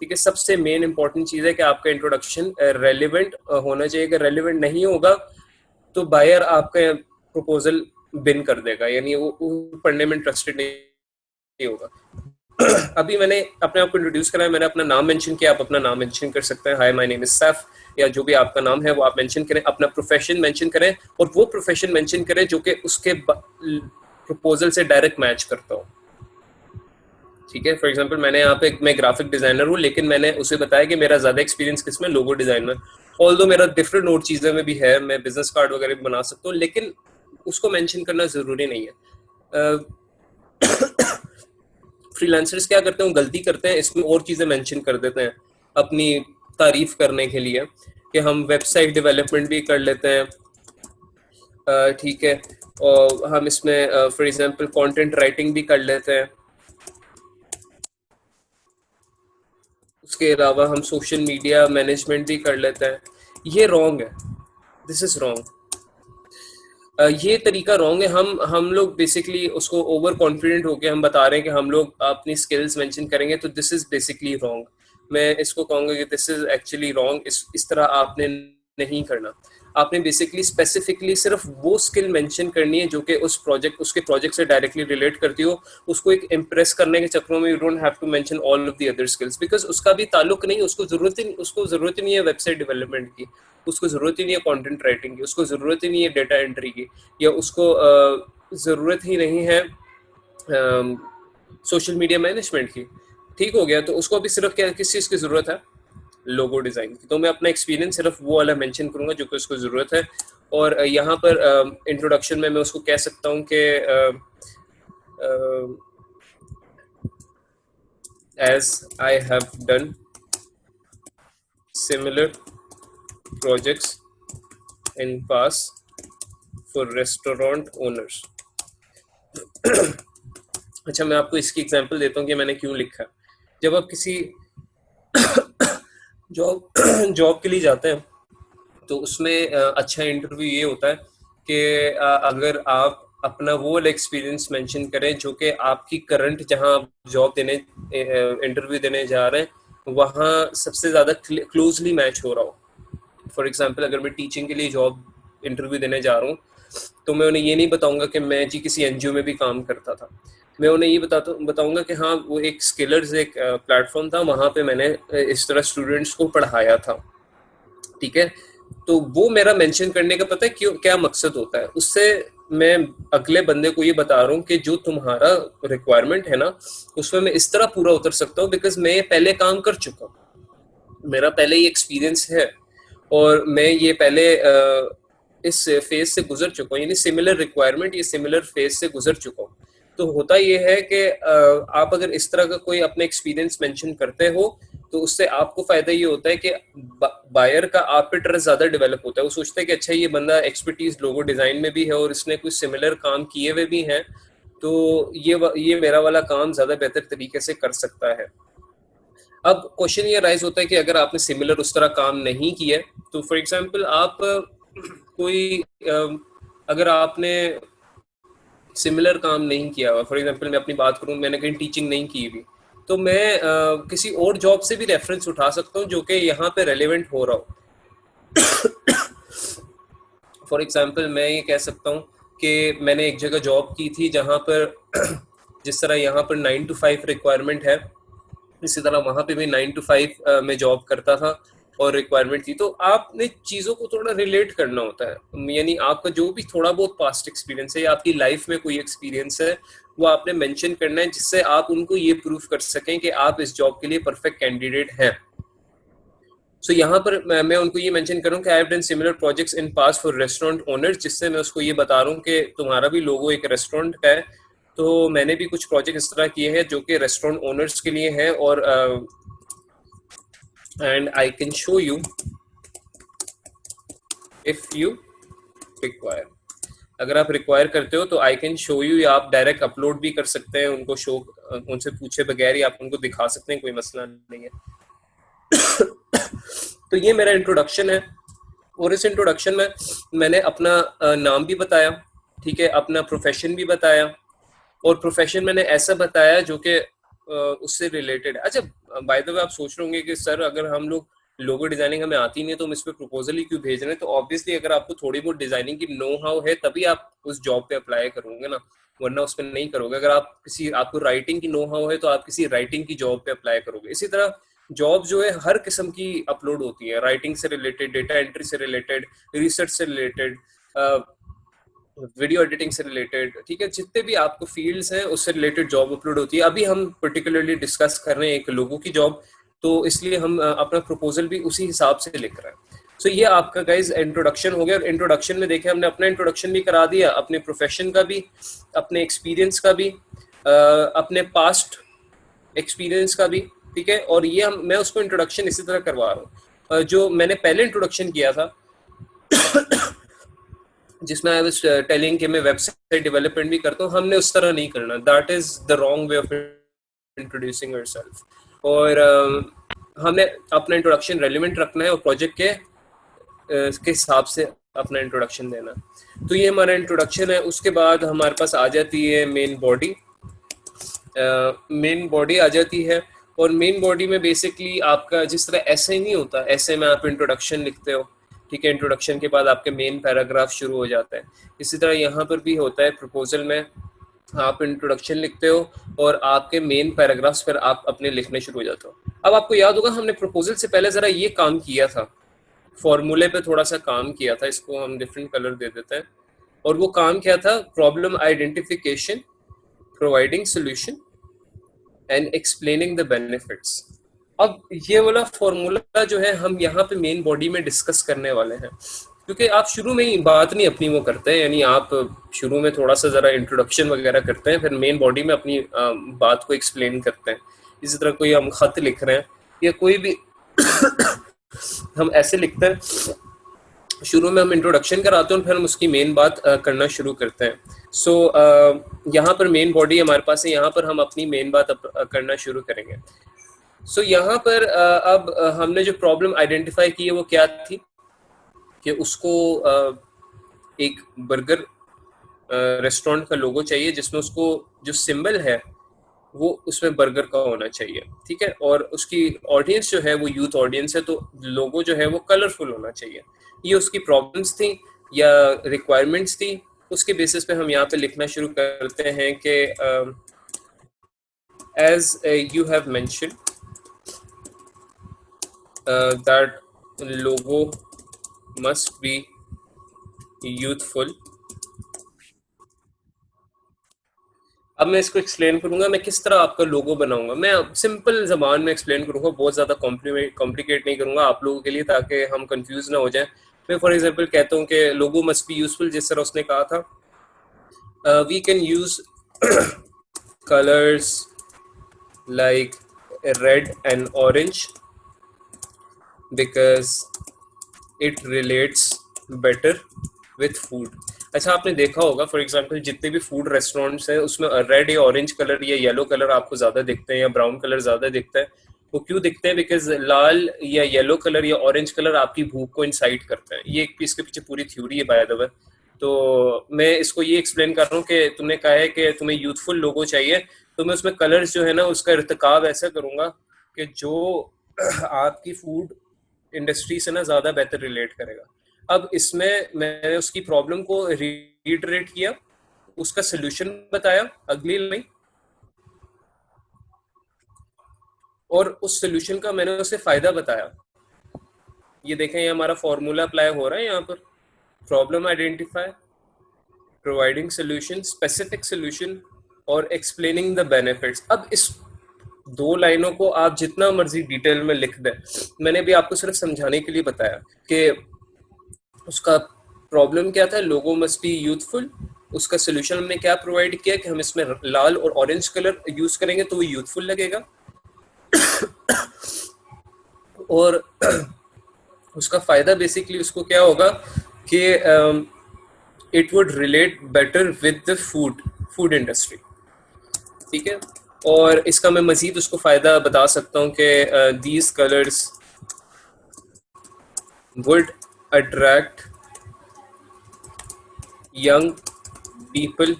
ठीक है। सबसे मेन इंपॉर्टेंट चीज है कि आपका इंट्रोडक्शन रेलिवेंट होना चाहिए। अगर रेलिवेंट नहीं होगा तो बायर आपका प्रपोजल बिन कर देगा, यानी वो पढ़ने में इंटरेस्टेड नहीं होगा। अभी मैंने अपने आप को इंट्रोड्यूस करा है, मैंने अपना नाम मेंशन किया, आप अपना नाम मेंशन कर सकते हैं, hi my name is Saif, या जो भी आपका नाम है वो आप मेंशन करें। अपना प्रोफेशन मेंशन करें और वो प्रोफेशन मेंशन करें जो कि उसके प्रपोजल से डायरेक्ट मैच करता हो, ठीक है। फॉर एग्जांपल, मैंने यहाँ पे मैं ग्राफिक डिजाइनर हूँ, लेकिन मैंने उसे बताया कि मेरा ज्यादा एक्सपीरियंस किसमें, लोगो डिजाइन में। ऑल्दो मेरा डिफरेंट और चीजें में भी है, मैं बिजनेस कार्ड वगैरह भी बना सकता हूँ, लेकिन उसको मेंशन करना जरूरी नहीं है। फ्रीलांसर्स क्या करते हैं, गलती करते हैं, इसमें और चीजें मेंशन कर देते हैं अपनी तारीफ करने के लिए, कि हम वेबसाइट डेवलपमेंट भी कर लेते हैं, ठीक है, और हम इसमें फॉर एग्जांपल कंटेंट राइटिंग भी कर लेते हैं। उसके अलावा हम सोशल मीडिया मैनेजमेंट भी कर लेते हैं। ये रॉन्ग है, दिस इज रॉन्ग। ये तरीका रॉन्ग है। हम लोग बेसिकली उसको ओवर कॉन्फिडेंट होके हम बता रहे हैं कि हम लोग अपनी स्किल्स मेंशन करेंगे, तो दिस इज बेसिकली रॉन्ग। मैं इसको कहूँगा कि दिस इज एक्चुअली रॉन्ग। इस तरह आपने नहीं करना। आपने बेसिकली स्पेसिफिकली सिर्फ वो स्किल मेंशन करनी है जो कि उसके प्रोजेक्ट से डायरेक्टली रिलेट करती हो। उसको एक इम्प्रेस करने के चक्करों में you don't have to mention all of the other skills, because उसका भी ताल्लुक नहीं, उसको जरूरत ही नहीं है वेबसाइट डेवलपमेंट की, उसको जरूरत ही नहीं है कंटेंट राइटिंग की, उसको जरूरत ही नहीं है डेटा एंट्री की, या उसको जरूरत ही नहीं है सोशल मीडिया मैनेजमेंट की। ठीक हो गया, तो उसको अभी सिर्फ क्या किस चीज़ की जरूरत है, लोगो डिजाइन की। तो मैं अपना एक्सपीरियंस सिर्फ वो वाला मेंशन करूंगा जो कि उसको जरूरत है। और यहाँ पर इंट्रोडक्शन में मैं उसको कह सकता हूँ कि as I have done similar projects in past for restaurant owners। अच्छा, मैं आपको इसकी एग्जांपल देता हूँ कि मैंने क्यों लिखा है। जब आप किसी जॉब के लिए जाते हैं तो उसमें अच्छा इंटरव्यू ये होता है कि अगर आप अपना वो एक्सपीरियंस मेंशन करें जो कि आपकी करंट जहां आप जॉब देने इंटरव्यू देने जा रहे हैं वहाँ सबसे ज़्यादा क्लोजली मैच हो रहा हो। फॉर एग्जांपल अगर मैं टीचिंग के लिए जॉब इंटरव्यू देने जा रहा हूँ तो मैं उन्हें ये नहीं बताऊंगा कि मैं जी किसी एनजीओ में भी काम करता था, मैं उन्हें ये बताऊंगा कि हाँ वो एक स्किलर्स एक प्लेटफॉर्म था, वहाँ पे मैंने इस तरह स्टूडेंट्स को पढ़ाया था, ठीक है। तो वो मेरा मेंशन करने का पता है क्यों, क्या मकसद होता है, उससे मैं अगले बंदे को ये बता रहा हूँ कि जो तुम्हारा रिक्वायरमेंट है ना उसमें मैं इस तरह पूरा उतर सकता हूँ बिकॉज मैं ये पहले काम कर चुका हूँ, मेरा पहले ये एक्सपीरियंस है और मैं ये पहले इस फेज से गुजर चुका हूँ, यानी सिमिलर रिक्वायरमेंट ये सिमिलर फेज से गुजर चुका हूँ। तो होता ये है कि आप अगर इस तरह का कोई अपना एक्सपीरियंस मेंशन करते हो तो उससे आपको फायदा ये होता है कि बायर का आप पे ट्रस्ट ज्यादा डेवलप होता है, वो सोचता है कि अच्छा ये बंदा एक्सपर्टीज लोगो डिजाइन में भी है और इसने कुछ सिमिलर काम किए हुए भी हैं, तो ये मेरा वाला काम ज्यादा बेहतर तरीके से कर सकता है। अब क्वेश्चन ये राइज होता है कि अगर आपने सिमिलर उस तरह काम नहीं किया, तो फॉर एग्जांपल आप कोई अगर आपने सिमिलर काम नहीं किया हुआ, फॉर एग्जांपल मैं अपनी बात करूं, मैंने कहीं टीचिंग नहीं की हुई, तो मैं किसी और जॉब से भी रेफरेंस उठा सकता हूं जो कि यहाँ पे रेलेवेंट हो रहा हो। फॉर एग्जांपल मैं ये कह सकता हूँ कि मैंने एक जगह जॉब की थी जहाँ पर जिस तरह यहाँ पर 9 to 5 रिक्वायरमेंट है, इसी तरह वहाँ पे भी 9 to 5 में जॉब करता था और रिक्वायरमेंट थी। तो आपने चीज़ों को थोड़ा रिलेट करना होता है, यानी आपका जो भी थोड़ा बहुत पास्ट एक्सपीरियंस है या आपकी लाइफ में कोई एक्सपीरियंस है वो आपने मेंशन करना है, जिससे आप उनको ये प्रूव कर सकें कि आप इस जॉब के लिए परफेक्ट कैंडिडेट हैं। सो यहाँ पर मैं उनको ये मेंशन करूँ कि आई have done similar projects in past for restaurant owners, जिससे मैं उसको ये बता रहा हूँ कि तुम्हारा भी लोगो एक रेस्टोरेंट का है, तो मैंने भी कुछ प्रोजेक्ट इस तरह किए हैं जो कि रेस्टोरेंट ओनर्स के लिए हैं, और and I can show you if you require. अगर आप रिक्वायर करते हो तो आई कैन शो यू, या आप डायरेक्ट अपलोड भी कर सकते हैं, उनको शो उनसे पूछे बगैर ही आप उनको दिखा सकते हैं, कोई मसला नहीं है। तो ये मेरा इंट्रोडक्शन है, और इस इंट्रोडक्शन में मैंने अपना नाम भी बताया, ठीक है, अपना प्रोफेशन भी बताया, और प्रोफेशन मैंने ऐसा बताया जो कि उससे रिलेटेड। अच्छा बाय द वे आप सोच रहे होंगे कि सर अगर हम लोग लोगो डिजाइनिंग हमें आती नहीं है तो हम इस पे प्रपोजल ही क्यों भेज रहे हैं, तो ऑब्वियसली अगर आपको थोड़ी बहुत डिजाइनिंग की नो हाउ है तभी आप उस जॉब पे अप्लाई करोगे ना, वरना उस पर नहीं करोगे। अगर आप आपको राइटिंग की नो हाउ है तो आप किसी राइटिंग की जॉब पे अप्लाई करोगे। इसी तरह जॉब जो है हर किस्म की अपलोड होती है, राइटिंग से रिलेटेड, डेटा एंट्री से रिलेटेड, रिसर्च से रिलेटेड, वीडियो एडिटिंग से रिलेटेड, ठीक है, जितने भी आपको फील्ड्स हैं उससे रिलेटेड जॉब अपलोड होती है। अभी हम पर्टिकुलरली डिस्कस कर रहे हैं एक लोगों की जॉब, तो इसलिए हम अपना प्रपोजल भी उसी हिसाब से लिख रहे हैं। सो ये आपका गाइज इंट्रोडक्शन हो गया, और इंट्रोडक्शन में देखें हमने अपना इंट्रोडक्शन भी करा दिया, अपने प्रोफेशन का भी, अपने एक्सपीरियंस का भी, अपने पास्ट एक्सपीरियंस का भी, ठीक है। और ये मैं उसको इंट्रोडक्शन इसी तरह करवा रहा हूँ जो मैंने पहले इंट्रोडक्शन किया था जिसमें आई वाज टेलिंग कि मैं वेबसाइट डेवलपमेंट भी करता हूँ, हमने उस तरह नहीं करना, that is the wrong way of introducing yourself. और हमें अपना इंट्रोडक्शन रेलिवेंट रखना है और प्रोजेक्ट के हिसाब से अपना इंट्रोडक्शन देना। तो ये हमारा इंट्रोडक्शन है। उसके बाद हमारे पास आ जाती है मेन बॉडी। मेन बॉडी आ जाती है, और मेन बॉडी में बेसिकली आपका जिस तरह ऐसे नहीं होता, ऐसे में आप इंट्रोडक्शन लिखते हो, ठीक है, इंट्रोडक्शन के बाद आपके मेन पैराग्राफ शुरू हो जाता है। इसी तरह यहाँ पर भी होता है, प्रपोजल में आप इंट्रोडक्शन लिखते हो और आपके मेन पैराग्राफ्स पर आप अपने लिखने शुरू हो जाते हो। अब आपको याद होगा हमने प्रपोजल से पहले जरा ये काम किया था, फॉर्मूले पे थोड़ा सा काम किया था, इसको हम डिफरेंट कलर दे देते हैं। और वो काम क्या था, problem identification, providing solution and explaining the benefits. अब ये वाला फॉर्मूला जो है हम यहाँ पे मेन बॉडी में डिस्कस करने वाले हैं, क्योंकि आप शुरू में ही बात नहीं अपनी वो करते हैं, यानी आप शुरू में थोड़ा सा जरा इंट्रोडक्शन वगैरह करते हैं, फिर मेन बॉडी में अपनी बात को एक्सप्लेन करते हैं। इसी तरह कोई हम खत लिख रहे हैं या कोई भी हम ऐसे लिखते हैं, शुरू में हम इंट्रोडक्शन कराते हैं और फिर हम उसकी मेन बात करना शुरू करते हैं। सो यहाँ पर मेन बॉडी हमारे पास है, यहाँ पर हम अपनी मेन बात करना शुरू करेंगे। सो यहाँ पर अब हमने जो प्रॉब्लम आइडेंटिफाई की है वो क्या थी कि उसको एक बर्गर रेस्टोरेंट का लोगो चाहिए जिसमें उसको जो सिंबल है वो उसमें बर्गर का होना चाहिए, ठीक है, और उसकी ऑडियंस जो है वो यूथ ऑडियंस है, तो लोगो जो है वो कलरफुल होना चाहिए। ये उसकी प्रॉब्लम्स थी या रिक्वायरमेंट्स थी, उसके बेसिस पे हम यहाँ पे लिखना शुरू करते हैं कि as you have mention that logo must be youthful. अब मैं इसको एक्सप्लेन करूंगा, मैं किस तरह आपका लोगो बनाऊंगा। मैं सिंपल जबान में एक्सप्लेन करूंगा, बहुत ज़्यादा कॉम्प्लिकेट नहीं करूंगा आप लोगों के लिए, ताकि हम कंफ्यूज ना हो जाएं। मैं फॉर एग्जांपल कहता हूं कि लोगो मस्ट बी यूजफुल, जिस तरह उसने कहा था, we can use colours like red and orange because it relates better with food. अच्छा, आपने देखा होगा फॉर एग्जांपल जितने भी फूड रेस्टोरेंट्स हैं उसमें रेड या ऑरेंज कलर या येलो कलर आपको ज्यादा दिखते हैं या ब्राउन कलर ज्यादा दिखता है। वो क्यों दिखते हैं? बिकॉज लाल या येलो कलर या ऑरेंज कलर आपकी भूख को इंसाइट करता है। ये इसके पीछे पूरी थ्योरी है बाय द वे। तो मैं इसको ये एक्सप्लेन कर रहा हूँ कि तुमने कहा है कि तुम्हें यूथफुल लोगो चाहिए, तो मैं उसमें कलर्स जो है ना उसका इर्तिकाब ऐसा करूंगा कि जो आपकी फूड इंडस्ट्री से ना ज्यादा बेहतर रिलेट करेगा। अब इसमें मैंने उसकी प्रॉब्लम को रीइटरेट किया, उसका सोल्यूशन बताया अगली लाइन, और उस सोल्यूशन का मैंने उसे फायदा बताया। ये देखें, ये हमारा फॉर्मूला अप्लाई हो रहा है यहाँ पर। Problem identify, providing solution, specific solution और एक्सप्लेनिंग द बेनिफिट्स। अब इस दो लाइनों को आप जितना मर्जी डिटेल में लिख दें, मैंने भी आपको सिर्फ समझाने के लिए बताया कि उसका प्रॉब्लम क्या था, लोगो मस्ट बी यूथफुल। उसका सोल्यूशन हमने क्या प्रोवाइड किया कि हम इसमें लाल और ऑरेंज कलर यूज करेंगे तो वो यूथफुल लगेगा। और उसका फायदा बेसिकली उसको क्या होगा कि it would relate better with the food industry, ठीक है। और इसका मैं मजीद उसको फायदा बता सकता हूँ कि these colours would attract young people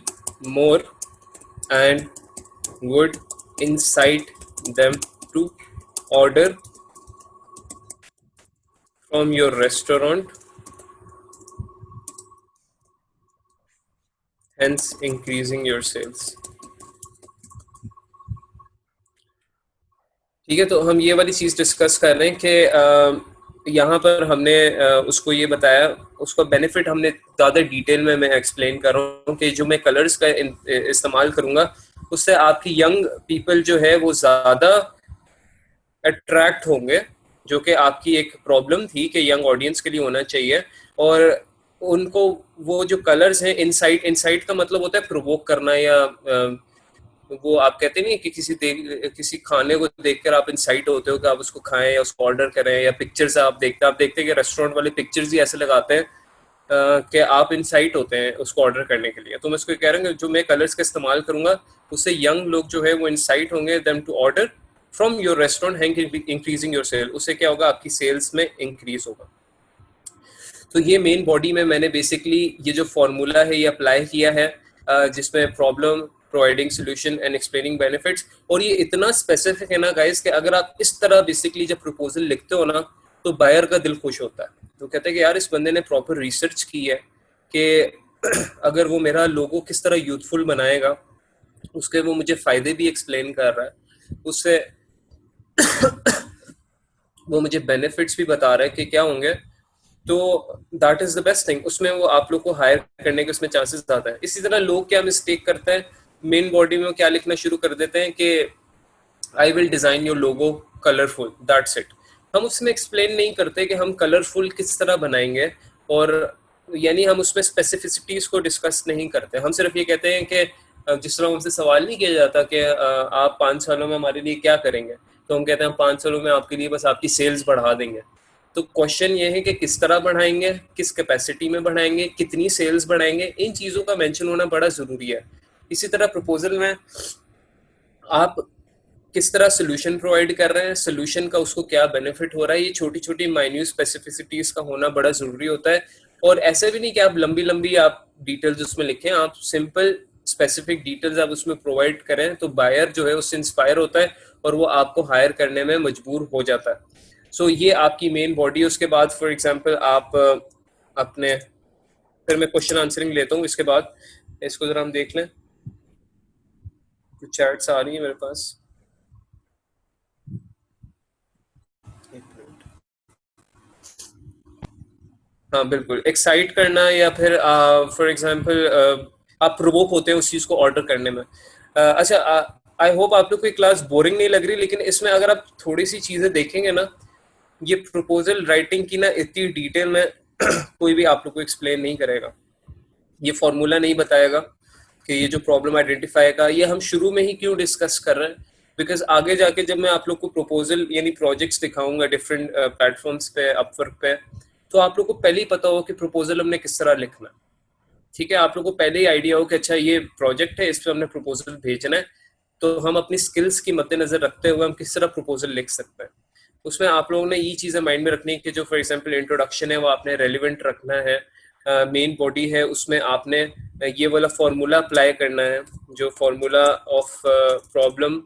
more and would incite them to order from your restaurant, hence increasing your sales। ठीक है, तो हम ये वाली चीज डिस्कस कर रहे हैं कि यहाँ पर हमने उसको ये बताया, उसका बेनिफिट हमने ज़्यादा डिटेल में मैं एक्सप्लेन कर रहा हूँ कि जो मैं कलर्स का इस्तेमाल करूँगा उससे आपकी यंग पीपल जो है वो ज़्यादा अट्रैक्ट होंगे, जो कि आपकी एक प्रॉब्लम थी कि यंग ऑडियंस के लिए होना चाहिए। और उनको वो जो कलर्स हैं, इंसाइट का मतलब होता है प्रोवोक करना, या वो आप कहते नहीं कि किसी खाने को देखकर आप इंसाइट होते हो कि आप उसको खाएं या उसको ऑर्डर करें, या पिक्चर्स आप देखते हैं कि रेस्टोरेंट वाले पिक्चर्स ही ऐसे लगाते हैं कि आप इंसाइट होते हैं उसको ऑर्डर करने के लिए। तो मैं उसको कह रहा हूँ जो मैं कलर्स का इस्तेमाल करूंगा उससे यंग लोग जो है वो इंसाइट होंगे them to order from your restaurant, hang increasing your sale. उससे क्या होगा, आपकी सेल्स में इंक्रीज होगा। तो ये मेन बॉडी में मैंने बेसिकली ये जो फॉर्मूला है ये अप्लाई किया है, जिसमें problem, providing solution and explaining benefits. और ये इतना स्पेसिफिक है ना गाइस कि अगर आप इस तरह बेसिकली जब प्रपोजल लिखते हो ना तो बायर का दिल खुश होता है। तो कहते हैं कि यार इस बंदे ने प्रॉपर रिसर्च की है कि अगर वो मेरा लोगो किस तरह यूथफुल बनाएगा, उसके वो मुझे फायदे भी एक्सप्लेन कर रहा है, उससे वो मुझे बेनिफिट्स भी बता रहा है कि क्या होंगे। तो that is the best thing. उसमें वो आप लोग को हायर करने के उसमें चांसेस ज्यादा है। इसी तरह लोग क्या मिस्टेक करते हैं, मेन बॉडी में वो क्या लिखना शुरू कर देते हैं कि I will design your logo colourful, that's it. हम उसमें एक्सप्लेन नहीं करते कि हम कलरफुल किस तरह बनाएंगे, और यानी हम उसमें स्पेसिफिसिटीज को डिस्कस नहीं करते। हम सिर्फ ये कहते हैं कि जिस तरह हमसे सवाल नहीं किया जाता कि आप 5 सालों में हमारे लिए क्या करेंगे, तो हम कहते हैं हम 5 सालों में आपके लिए बस आपकी सेल्स बढ़ा देंगे। तो क्वेश्चन ये है कि किस तरह बढ़ाएंगे, किस कैपेसिटी में बढ़ाएंगे, कितनी सेल्स बढ़ाएंगे, इन चीज़ों का मेंशन होना बड़ा ज़रूरी है। इसी तरह प्रपोजल में आप किस तरह सोल्यूशन प्रोवाइड कर रहे हैं, सोल्यूशन का उसको क्या बेनिफिट हो रहा है, ये छोटी छोटी माइन्यूट स्पेसिफिसिटीज का होना बड़ा ज़रूरी होता है। और ऐसे भी नहीं कि आप लंबी लंबी आप डिटेल्स उसमें लिखें, आप सिंपल स्पेसिफिक डिटेल्स आप उसमें प्रोवाइड करें तो बायर जो है उससे इंस्पायर होता है और वो आपको हायर करने में मजबूर हो जाता है। सो ये आपकी मेन बॉडी है। उसके बाद फॉर एग्जांपल आप अपने, फिर मैं क्वेश्चन आंसरिंग लेता हूँ इसके बाद, इसको जरा हम देख लें, कुछ चैट्स आ रही है मेरे पास। हाँ बिल्कुल, एक्साइट करना या फिर फॉर एग्जांपल आप प्रोवोक होते हैं उस चीज़ को ऑर्डर करने में। अच्छा, आई होप आप लोग को क्लास बोरिंग नहीं लग रही, लेकिन इसमें अगर आप थोड़ी सी चीज़ें देखेंगे ना, ये प्रपोजल राइटिंग की ना इतनी डिटेल में कोई भी आप लोग को एक्सप्लेन नहीं करेगा, ये फॉर्मूला नहीं बताएगा कि ये जो प्रॉब्लम आइडेंटिफाई का, ये हम शुरू में ही क्यों डिस्कस कर रहे हैं, बिकॉज आगे जाके जब मैं आप लोग को प्रपोजल यानी प्रोजेक्ट्स दिखाऊंगा डिफरेंट प्लेटफॉर्म्स पे, अपवर्क पे, तो आप लोग को पहले ही पता हो कि प्रपोजल हमने किस तरह लिखना है। ठीक है, आप लोग को पहले ही आइडिया हो कि अच्छा ये प्रोजेक्ट है, इस पर हमने प्रपोजल भेजना है, तो हम अपनी स्किल्स की मद्देनजर रखते हुए हम किस तरह प्रपोजल लिख सकते हैं। उसमें आप लोगों ने ये चीज़ें माइंड में रखनी है कि जो फॉर एग्जांपल इंट्रोडक्शन है वो आपने रेलिवेंट रखना है, मेन बॉडी है उसमें आपने ये वाला फॉर्मूला अप्लाई करना है, जो formula of problem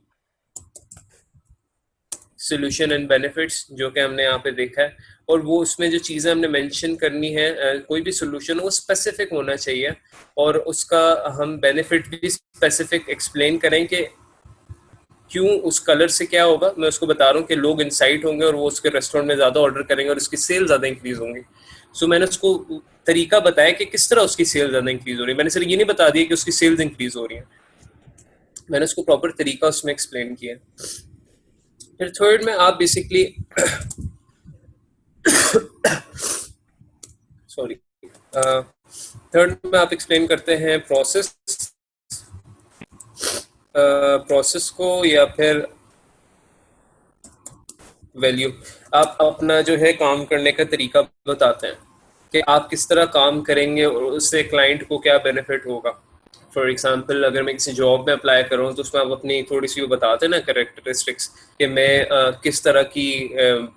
solution and benefits जो कि हमने यहाँ पे देखा है, और वो उसमें जो चीज़ें हमने मेंशन करनी है, कोई भी सोल्यूशन वो स्पेसिफिक होना चाहिए और उसका हम बेनिफिट भी स्पेसिफिक एक्सप्लेन करें कि क्यों उस कलर से क्या होगा। मैं उसको बता रहा हूँ कि लोग इंसाइट होंगे और वो उसके रेस्टोरेंट में ज़्यादा ऑर्डर करेंगे और उसकी सेल ज़्यादा इंक्रीज होंगी। सो मैंने उसको तरीका बताया कि किस तरह उसकी सेल ज़्यादा इंक्रीज हो रही है। मैंने सिर्फ ये नहीं बता दिया कि उसकी सेल्स इंक्रीज हो रही है, मैंने उसको प्रॉपर तरीका उसमें एक्सप्लेन किया। फिर थर्ड में आप बेसिकली सॉरी थर्ड में आप एक्सप्लेन करते हैं प्रोसेस को या फिर वैल्यू। आप अपना जो है काम करने का तरीका बताते हैं कि आप किस तरह काम करेंगे और उससे क्लाइंट को क्या बेनिफिट होगा। फॉर एग्जांपल अगर मैं किसी जॉब में अप्लाई कर रहा हूँ तो उसमें आप अपनी थोड़ी सी वो बताते हैं ना कैरेक्टरिस्टिक्स, कि मैं किस तरह की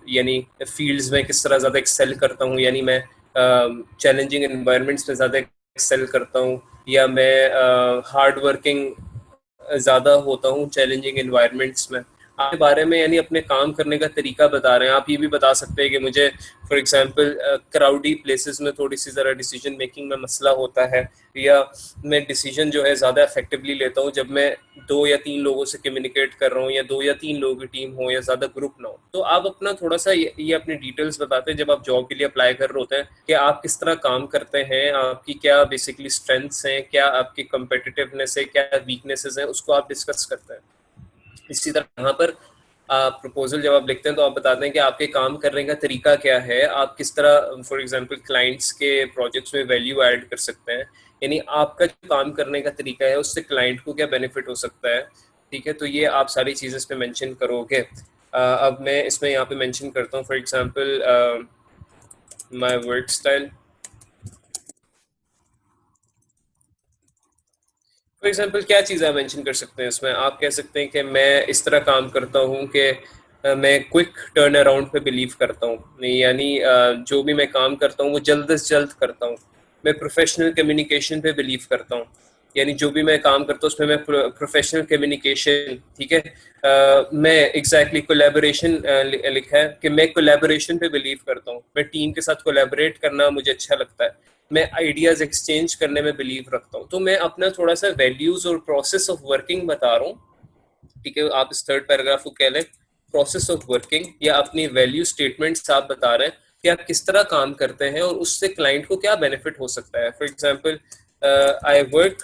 यानी फील्ड्स में किस तरह ज़्यादा एक्सेल करता हूँ, यानी मैं चैलेंजिंग एनवायरनमेंट्स में ज़्यादा एक्सेल करता हूँ, या मैं हार्ड वर्किंग ज़्यादा होता हूँ चैलेंजिंग एनवायरनमेंट्स में। आपके बारे में यानी अपने काम करने का तरीका बता रहे हैं। आप ये भी बता सकते हैं कि मुझे फॉर एग्जांपल क्राउडी प्लेसेस में थोड़ी सी ज़रा डिसीजन मेकिंग में मसला होता है, या मैं डिसीजन जो है ज़्यादा इफेक्टिवली लेता हूँ जब मैं 2 या 3 लोगों से कम्युनिकेट कर रहा हूँ, या 2 या 3 लोगों की टीम हो या ज़्यादा ग्रुप ना हो। तो आप अपना थोड़ा सा ये अपनी डिटेल्स बताते हैं जब आप जॉब के लिए अप्लाई कर रहे होते हैं कि आप किस तरह काम करते हैं, आपकी क्या बेसिकली स्ट्रेंथ्स हैं, क्या आपकी कम्पिटिटिवनेस है, क्या वीकनेसेस हैं, उसको आप डिस्कस करते हैं। इसी तरह यहाँ पर प्रपोजल जब आप लिखते हैं तो आप बताते हैं कि आपके काम करने का तरीका क्या है, आप किस तरह फॉर एग्जांपल क्लाइंट्स के प्रोजेक्ट्स में वैल्यू ऐड कर सकते हैं, यानी आपका जो काम करने का तरीका है उससे क्लाइंट को क्या बेनिफिट हो सकता है। ठीक है, तो ये आप सारी चीज़ें इस पे मेंशन करोगे। अब मैं इसमें यहाँ पे मेंशन करता हूँ for example my work style. For example क्या चीज़ आप मेंशन कर सकते हैं इसमें, आप कह सकते हैं कि मैं इस तरह काम करता हूँ कि मैं क्विक टर्न अराउंड पे बिलीव करता हूँ, यानी जो भी मैं काम करता हूँ वो जल्द से जल्द करता हूँ। मैं प्रोफेशनल कम्युनिकेशन पे बिलीव करता हूँ, यानी जो भी मैं काम करता हूँ उसमें मैं प्रोफेशनल कम्युनिकेशन, ठीक है। मैं एग्जैक्टली कोलैबोरेशन लिखा है कि मैं कोलैबोरेशन पे बिलीव करता हूँ, मैं टीम के साथ कोलैबोरेट करना मुझे अच्छा लगता है, मैं आइडियाज एक्सचेंज करने में बिलीव रखता हूँ। तो मैं अपना थोड़ा सा वैल्यूज और प्रोसेस ऑफ वर्किंग बता रहा हूँ। ठीक है, आप इस थर्ड पैराग्राफ को कह लें प्रोसेस ऑफ वर्किंग, या अपनी वैल्यू स्टेटमेंट्स आप बता रहे हैं कि आप किस तरह काम करते हैं और उससे क्लाइंट को क्या बेनिफिट हो सकता है। For example I work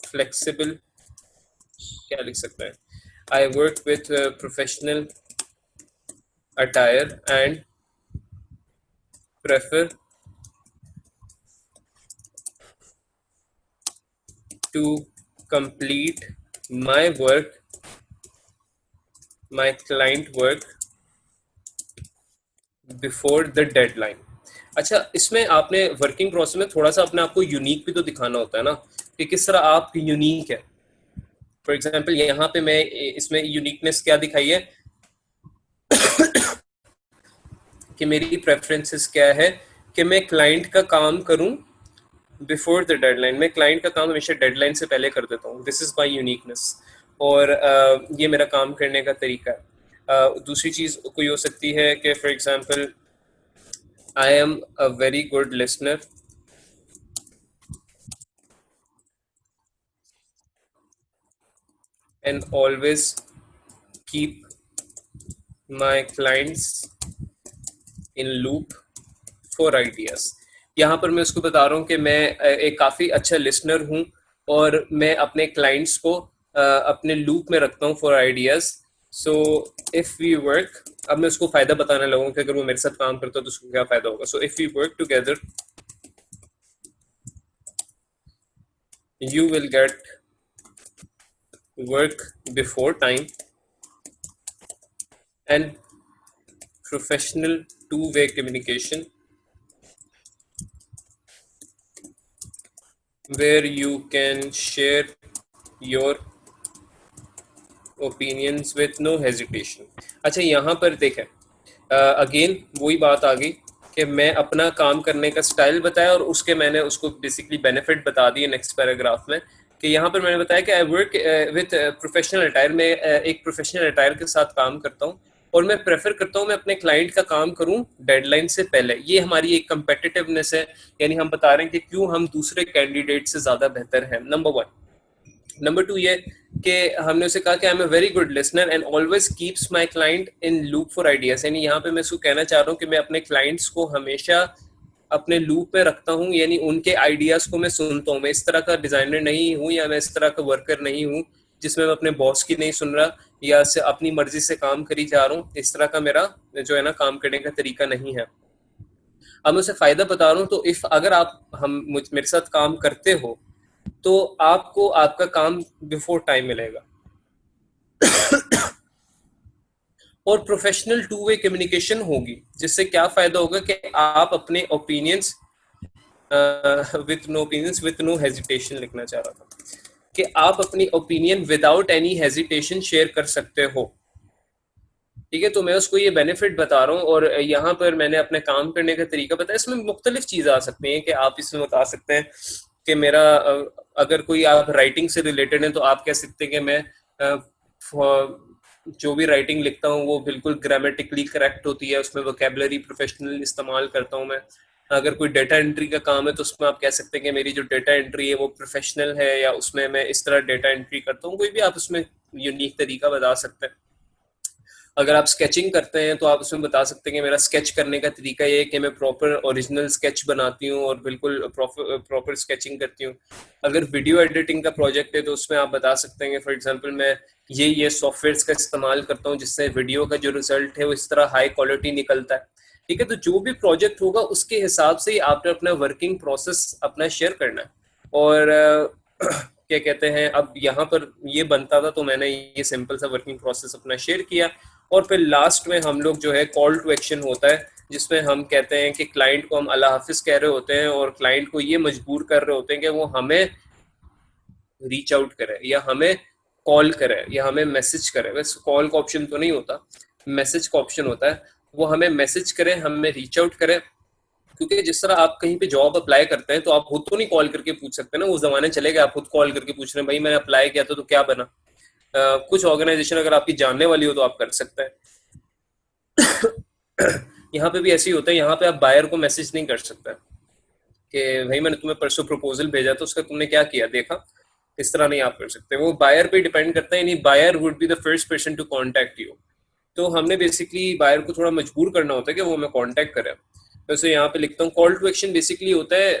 flexible, क्या लिख सकते हैं, I work with professional attire and prefer to complete my work, my client work before the deadline। अच्छा, इसमें आपने वर्किंग प्रोसेस में थोड़ा सा अपने आप को यूनिक भी तो दिखाना होता है ना, कि किस तरह आप यूनिक है। फॉर एग्जांपल यहाँ पे मैं इसमें यूनिकनेस क्या दिखाई है कि मेरी प्रेफरेंसेस क्या है कि मैं क्लाइंट का काम करूं बिफोर द डेडलाइन। मैं क्लाइंट का काम हमेशा डेडलाइन से पहले कर देता हूँ। दिस इज माई यूनिकनेस, और ये मेरा काम करने का तरीका है। दूसरी चीज़ कोई हो सकती है कि for example I am a very good listener and always keep my clients in loop for ideas. यहाँ पर मैं उसको बता रहा हूँ कि मैं एक काफ़ी अच्छा लिसनर हूँ और मैं अपने क्लाइंट्स को अपने लूप में रखता हूँ for ideas. So if we work, अब मैं उसको फ़ायदा बताने लगूँ कि अगर वो मेरे साथ काम करता है तो उसको क्या फ़ायदा होगा। So if we work together you will get work before time and professional two-way communication where you can share your opinions with no hesitation। अच्छा, यहाँ पर देखें अगेन वही बात आ गई कि मैं अपना काम करने का स्टाइल बताया और उसके मैंने उसको बेसिकली बेनिफिट बता दिए नेक्स्ट पैराग्राफ में। कि यहाँ पर मैंने बताया कि I work with professional attire, मैं एक प्रोफेशनल अटायर के साथ काम करता हूँ और मैं प्रेफर करता हूँ मैं अपने क्लाइंट का काम करूँ डेडलाइन से पहले। ये हमारी एक कंपेटिटिवनेस है, यानी हम बता रहे हैं कि क्यों हम दूसरे कैंडिडेट से ज़्यादा बेहतर हैं, नंबर 1। नंबर 2 ये कि हमने उसे कहा कि I am a very good listener and always keeps my client in loop for ideas. यानी यहाँ पे मैं इसको कहना चाह रहा हूँ कि मैं अपने क्लाइंट्स को हमेशा अपने लूप में रखता हूँ, यानी उनके आइडियाज को मैं सुनता हूँ। मैं इस तरह का डिजाइनर नहीं हूँ या मैं इस तरह का वर्कर नहीं हूँ जिसमें मैं अपने बॉस की नहीं सुन रहा या से अपनी मर्जी से काम करी जा रहा हूँ। इस तरह का मेरा जो है ना काम करने का तरीका नहीं है। अब मैं उसे फायदा बता रहा हूँ, तो इफ अगर आप मेरे साथ काम करते हो तो आपको आपका काम बिफोर टाइम मिलेगा और प्रोफेशनल टू वे कम्युनिकेशन होगी, जिससे क्या फायदा होगा कि आप अपने ओपिनियंस विथ नो हेजिटेशन लिखना चाह रहा था कि आप अपनी opinion without any hesitation share कर सकते हो। ठीक है, तो मैं उसको ये बेनिफिट बता रहा हूँ और यहाँ पर मैंने अपने काम करने का तरीका बताया। इसमें मुख्तलिफ चीज़ आ सकती हैं कि आप इसमें बता सकते हैं कि मेरा अगर कोई आप राइटिंग से रिलेटेड है तो आप कह सकते हैं कि मैं जो भी राइटिंग लिखता हूँ वो बिल्कुल ग्रामेटिकली करेक्ट होती है, उसमें वोकेबलरी प्रोफेशनल इस्तेमाल करता हूँ मैं। अगर कोई डेटा एंट्री का काम है तो उसमें आप कह सकते हैं कि मेरी जो डेटा एंट्री है वो प्रोफेशनल है या उसमें मैं इस तरह डेटा एंट्री करता हूँ। कोई भी आप उसमें यूनिक तरीका बता सकते हैं। अगर आप स्केचिंग करते हैं तो आप उसमें बता सकते हैं कि मेरा स्केच करने का तरीका ये है कि मैं प्रॉपर ओरिजिनल स्केच बनाती हूँ और बिल्कुल प्रॉपर स्केचिंग करती हूँ। अगर वीडियो एडिटिंग का प्रोजेक्ट है तो उसमें आप बता सकते हैं कि फॉर एग्जांपल मैं ये सॉफ्टवेयर्स का इस्तेमाल करता हूँ जिससे वीडियो का जो रिजल्ट है वो इस तरह हाई क्वालिटी निकलता है। ठीक है, तो जो भी प्रोजेक्ट होगा उसके हिसाब से ही आपने अपना वर्किंग प्रोसेस अपना शेयर करना है। और क्या कहते हैं, अब यहाँ पर ये बनता था तो मैंने ये सिंपल सा वर्किंग प्रोसेस अपना शेयर किया। और फिर लास्ट में हम लोग जो है कॉल टू एक्शन होता है, जिसमें हम कहते हैं कि क्लाइंट को हम अल्लाह हाफिज कह रहे होते हैं और क्लाइंट को ये मजबूर कर रहे होते हैं कि वो हमें रीच आउट करे या हमें कॉल करे या हमें मैसेज करे। वैसे कॉल का ऑप्शन तो नहीं होता, मैसेज का ऑप्शन होता है। वो हमें मैसेज करे, हमें रीच आउट करे। क्योंकि जिस तरह आप कहीं पे जॉब अप्लाई करते हैं तो आप खुद तो नहीं कॉल करके पूछ सकते ना, उस जमाने चले गए आप खुद कॉल करके पूछ रहे हैं भाई मैंने अप्लाई किया था तो क्या बना। कुछ ऑर्गेनाइजेशन अगर आपकी जानने वाली हो तो आप कर सकते हैं। यहाँ पे भी ऐसे ही होता है, यहाँ पे आप बायर को मैसेज नहीं कर सकते कि भाई मैंने तुम्हें परसों प्रपोजल भेजा तो उसका तुमने क्या किया देखा। इस तरह नहीं आप कर सकते, वो बायर पे डिपेंड करता है। नहीं, buyer would be the first person to contact you. तो हमने बेसिकली बायर को थोड़ा मजबूर करना होता है कि वो हमें कांटेक्ट करे। वैसे यहाँ पे लिखता हूँ कॉल टू एक्शन बेसिकली होता है,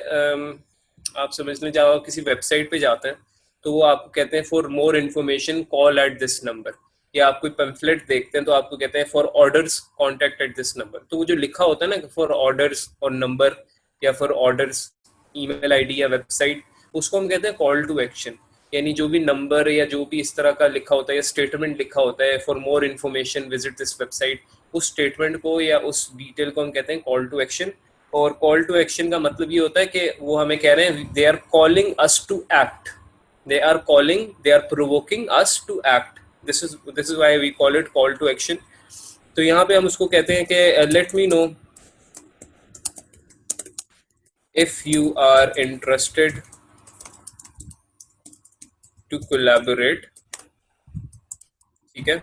आप समझ लें जब आप किसी वेबसाइट पे जाते हैं तो वो आपको कहते हैं for more information call at this number, या आप कोई पैम्फलेट देखते हैं तो आपको कहते हैं for orders contact at this number. तो वो जो लिखा होता है ना फॉर ऑर्डर्स और नंबर या फॉर ऑर्डर्स ईमेल आईडी या वेबसाइट, उसको हम कहते हैं कॉल टू एक्शन। यानी जो भी नंबर या जो भी इस तरह का लिखा होता है या स्टेटमेंट लिखा होता है for more information visit this website, उस स्टेटमेंट को या उस डिटेल को हम कहते हैं कॉल टू एक्शन। और कॉल टू एक्शन का मतलब ये होता है कि वो हमें कह रहे हैं they are calling us to act, they are provoking us to act. This is why we call it call to action. तो यहाँ पे हम उसको कहते हैं कि let me know if you are interested to collaborate, ठीक है,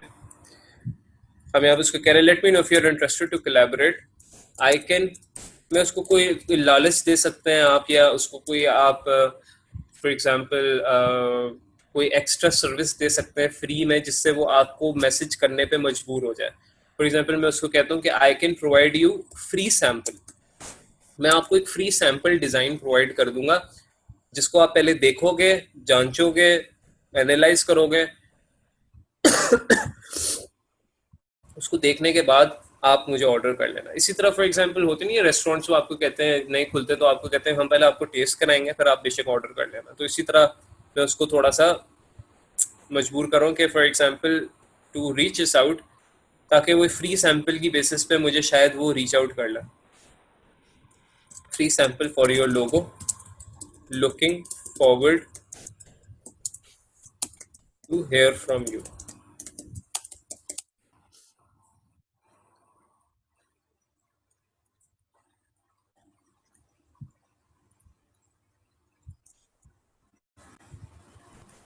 हम यहाँ पे उसको कह रहे हैं let me know if you are interested to collaborate, I can, मैं उसको कोई लालच दे सकते हैं आप, या उसको कोई आप फॉर एग्जांपल कोई एक्स्ट्रा सर्विस दे सकते हैं फ्री में, जिससे वो आपको मैसेज करने पे मजबूर हो जाए। फॉर एग्जांपल मैं उसको कहता हूँ कि I can provide you free sample, मैं आपको एक फ्री सैम्पल डिजाइन प्रोवाइड कर दूंगा जिसको आप पहले देखोगे, जांचोगे, एनालाइज करोगे, उसको देखने के बाद आप मुझे ऑर्डर कर लेना। इसी तरह फॉर एग्जांपल होते नहीं है रेस्टोरेंट्स, वो आपको कहते हैं नहीं खुलते तो आपको कहते हैं हम पहले आपको टेस्ट कराएंगे फिर आप बेशक ऑर्डर कर लेना। तो इसी तरह मैं उसको थोड़ा सा मजबूर करूँ कि फॉर एग्जांपल टू रीच इस आउट, ताकि वो फ्री सैंपल की बेसिस पे मुझे शायद वो रीच आउट कर ले। Free sample for your logo, looking forward to hear from you.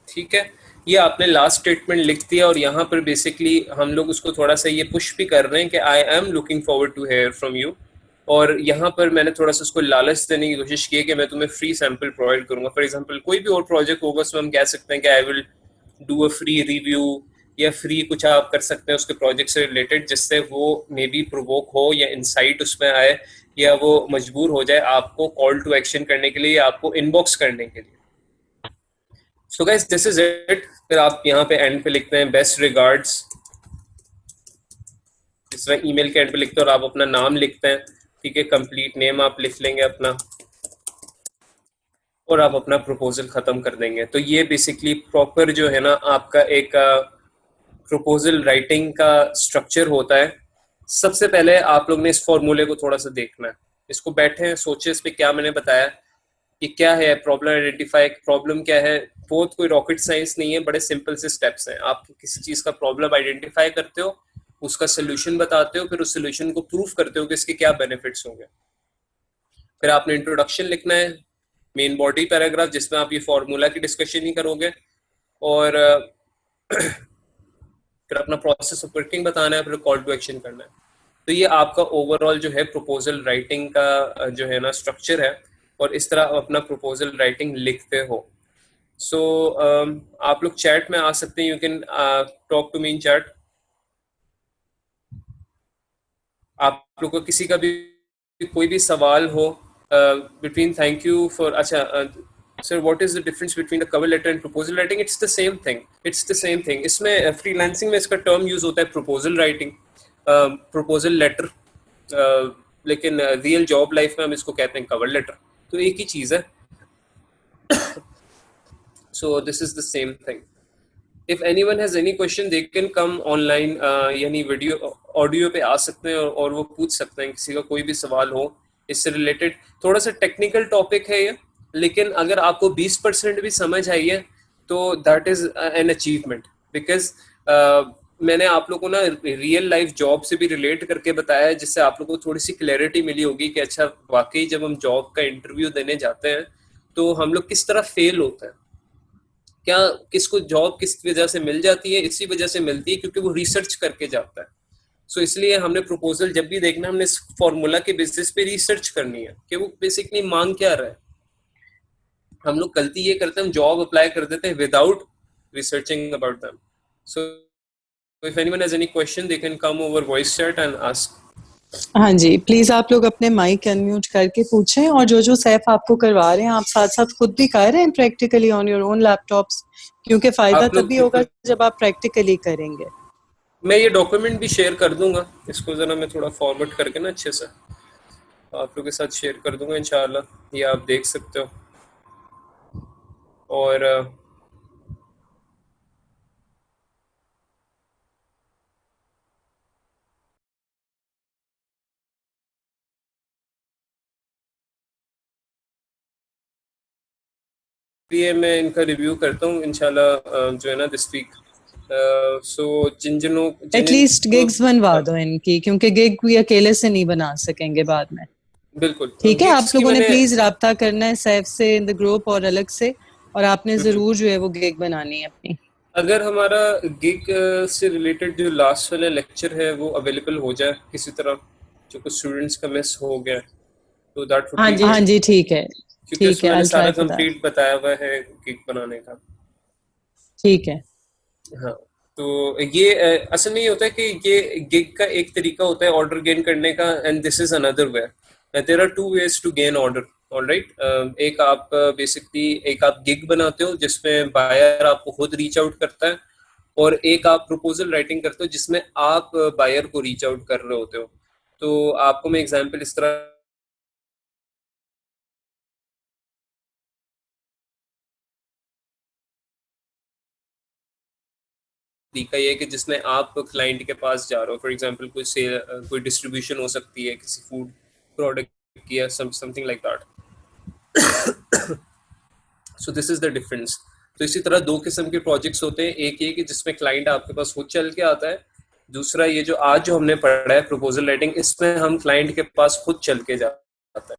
ठीक है, ये आपने लास्ट स्टेटमेंट लिख दिया और यहाँ पर बेसिकली हम लोग उसको थोड़ा सा ये पुश भी कर रहे हैं कि I am looking forward to hear from you, और यहाँ पर मैंने थोड़ा सा उसको लालच देने की कोशिश की है कि मैं तुम्हें फ्री सैंपल प्रोवाइड करूंगा। फॉर एग्जांपल कोई भी और प्रोजेक्ट होगा उसमें हम कह सकते हैं कि I will do a free review, या फ्री कुछ आप कर सकते हैं उसके प्रोजेक्ट से रिलेटेड, जिससे वो मे बी प्रोवोक हो या इंसाइट उसमें आए, या वो मजबूर हो जाए आपको कॉल टू एक्शन करने के लिए या आपको इनबॉक्स करने के लिए। So guys this is it. फिर आप यहाँ पे एंड पे लिखते हैं बेस्ट रिगार्ड्स, इस तरह ईमेल के एंड पे लिखते हैं और आप अपना नाम लिखते हैं, ठीक है, कंप्लीट नेम आप लिख लेंगे अपना, और आप अपना प्रपोजल खत्म कर देंगे। तो ये बेसिकली प्रॉपर जो है ना आपका एक प्रपोजल राइटिंग का स्ट्रक्चर होता है। सबसे पहले आप लोग ने इस फॉर्मूले को थोड़ा सा देखना है, इसको बैठे सोचे इस पे क्या मैंने बताया कि क्या है प्रॉब्लम आइडेंटिफाई, प्रॉब्लम क्या है, बहुत कोई रॉकेट साइंस नहीं है, बड़े सिंपल से स्टेप्स हैं। आप किसी चीज का प्रॉब्लम आइडेंटिफाई करते हो, उसका सोल्यूशन बताते हो, फिर उस सोल्यूशन को प्रूव करते हो कि इसके क्या बेनिफिट्स होंगे। फिर आपने इंट्रोडक्शन लिखना है, मेन बॉडी पैराग्राफ जिसमें आप ये फॉर्मूला की डिस्कशन ही करोगे, और फिर अपना प्रोसेस ऑफ वर्किंग बताना है, फिर कॉल टू एक्शन करना है। तो ये आपका ओवरऑल जो है प्रपोजल राइटिंग का जो है ना स्ट्रक्चर है, और इस तरह अपना प्रपोजल राइटिंग लिखते हो। सो आप लोग चैट में आ सकते हैं, you can talk to me in chat. आप लोग को किसी का भी कोई भी सवाल हो बिटवीन, थैंक यू फॉर, अच्छा sir what is the difference between the cover letter and proposal writing? It's the same thing, it's the same thing. इसमें फ्रीलांसिंग में इसका टर्म यूज होता है प्रपोजल राइटिंग, प्रपोजल लेटर, लेकिन real job life में हम इसको कहते हैं कवर लेटर, तो एक ही चीज है। So this is the same thing. If anyone has any question, they can come online, यानी वीडियो ऑडियो पे आ सकते हैं और वो पूछ सकते हैं, किसी का कोई भी सवाल हो इससे रिलेटेड। थोड़ा सा टेक्निकल टॉपिक है ये, लेकिन अगर आपको 20% भी समझ आई है तो that is an achievement, because मैंने आप लोगों को ना रियल लाइफ जॉब से भी रिलेट करके बताया है, जिससे आप लोगों को थोड़ी सी क्लैरिटी मिली होगी कि अच्छा वाकई जब हम जॉब का इंटरव्यू देने जाते हैं तो हम लोग किस तरह फेल होते हैं। क्या किसको जॉब किस वजह से मिल जाती है? इसी वजह से मिलती है क्योंकि वो रिसर्च करके जाता है। सो इसलिए हमने प्रपोजल जब भी देखना, हमने इस फॉर्मूला के बेसिस पे रिसर्च करनी है कि वो बेसिकली मांग क्या रहा है। हम लोग गलती ये करते हैं, हम जॉब अप्लाई कर देते हैं without researching about them. So if anyone has any question they can come over voice chat and ask. हाँ जी, प्लीज आप लोग अपने माइक अनम्यूट करके पूछें, और जो सैफ आपको करवा रहे हैं आप साथ साथ खुद भी कर रहे हैं practically on your own laptops, क्योंकि फायदा तभी होगा जब आप प्रैक्टिकली करेंगे। मैं ये डॉक्यूमेंट भी शेयर कर दूंगा, इसको जरा मैं थोड़ा फॉरवर्ड करके ना अच्छे से आप लोगों के साथ शेयर कर दूंगा इंशाल्लाह, ये आप देख सकते हो। और ये मैं इनका रिव्यू करता हूँ इंशाल्लाह जो है ना this week. So at least gigs बनवा दो इनकी, क्योंकि गिग भी अकेले से नहीं बना सकेंगे बाद में। बिल्कुल ठीक है, आप गिग्स की लोगों ने मैंने प्लीज राब्ता करना है सैफ से इन द ग्रुप और अलग से, और आपने जरूर जो है वो गिग बनानी है अपनी। अगर हमारा गिग से रिलेटेड जो लास्ट वाला लेक्चर है वो अवेलेबल हो जाए किसी तरह, जो कुछ स्टूडेंट्स का मिस हो गया, तो दैट वुड बी हाँ गुड, जी ठीक है, क्योंकि ठीक उसमें है, मैंने आई सारा ट्राई फॉर दैट। कंप्लीट बताया हुआ है गिग बनाने का। ठीक है। हाँ, तो ये असल में ये होता है कि ये गिग का एक तरीका होता है ऑर्डर गेन करने का, and this is another way. There are two ways to gain order, alright. एक आप बेसिकली एक आप गिग बनाते हो जिसमें बायर आपको खुद रीच आउट करता है, और एक आप प्रपोजल राइटिंग करते हो जिसमें आप बायर को रीच आउट कर रहे होते हो। तो आपको मैं एग्जांपल इस तरह तरीका ये है कि जिसमें आप क्लाइंट के पास जा रहे हो, फॉर एग्जांपल कोई से कोई डिस्ट्रीब्यूशन हो सकती है किसी फूड प्रोडक्ट की या something like that. So this is the difference. तो इसी तरह दो किस्म के प्रोजेक्ट्स होते हैं, एक ये कि जिसमें क्लाइंट आपके पास खुद चल के आता है, दूसरा ये जो आज जो हमने पढ़ा है प्रपोजल राइटिंग, इसमें हम क्लाइंट के पास खुद चल के जाता है।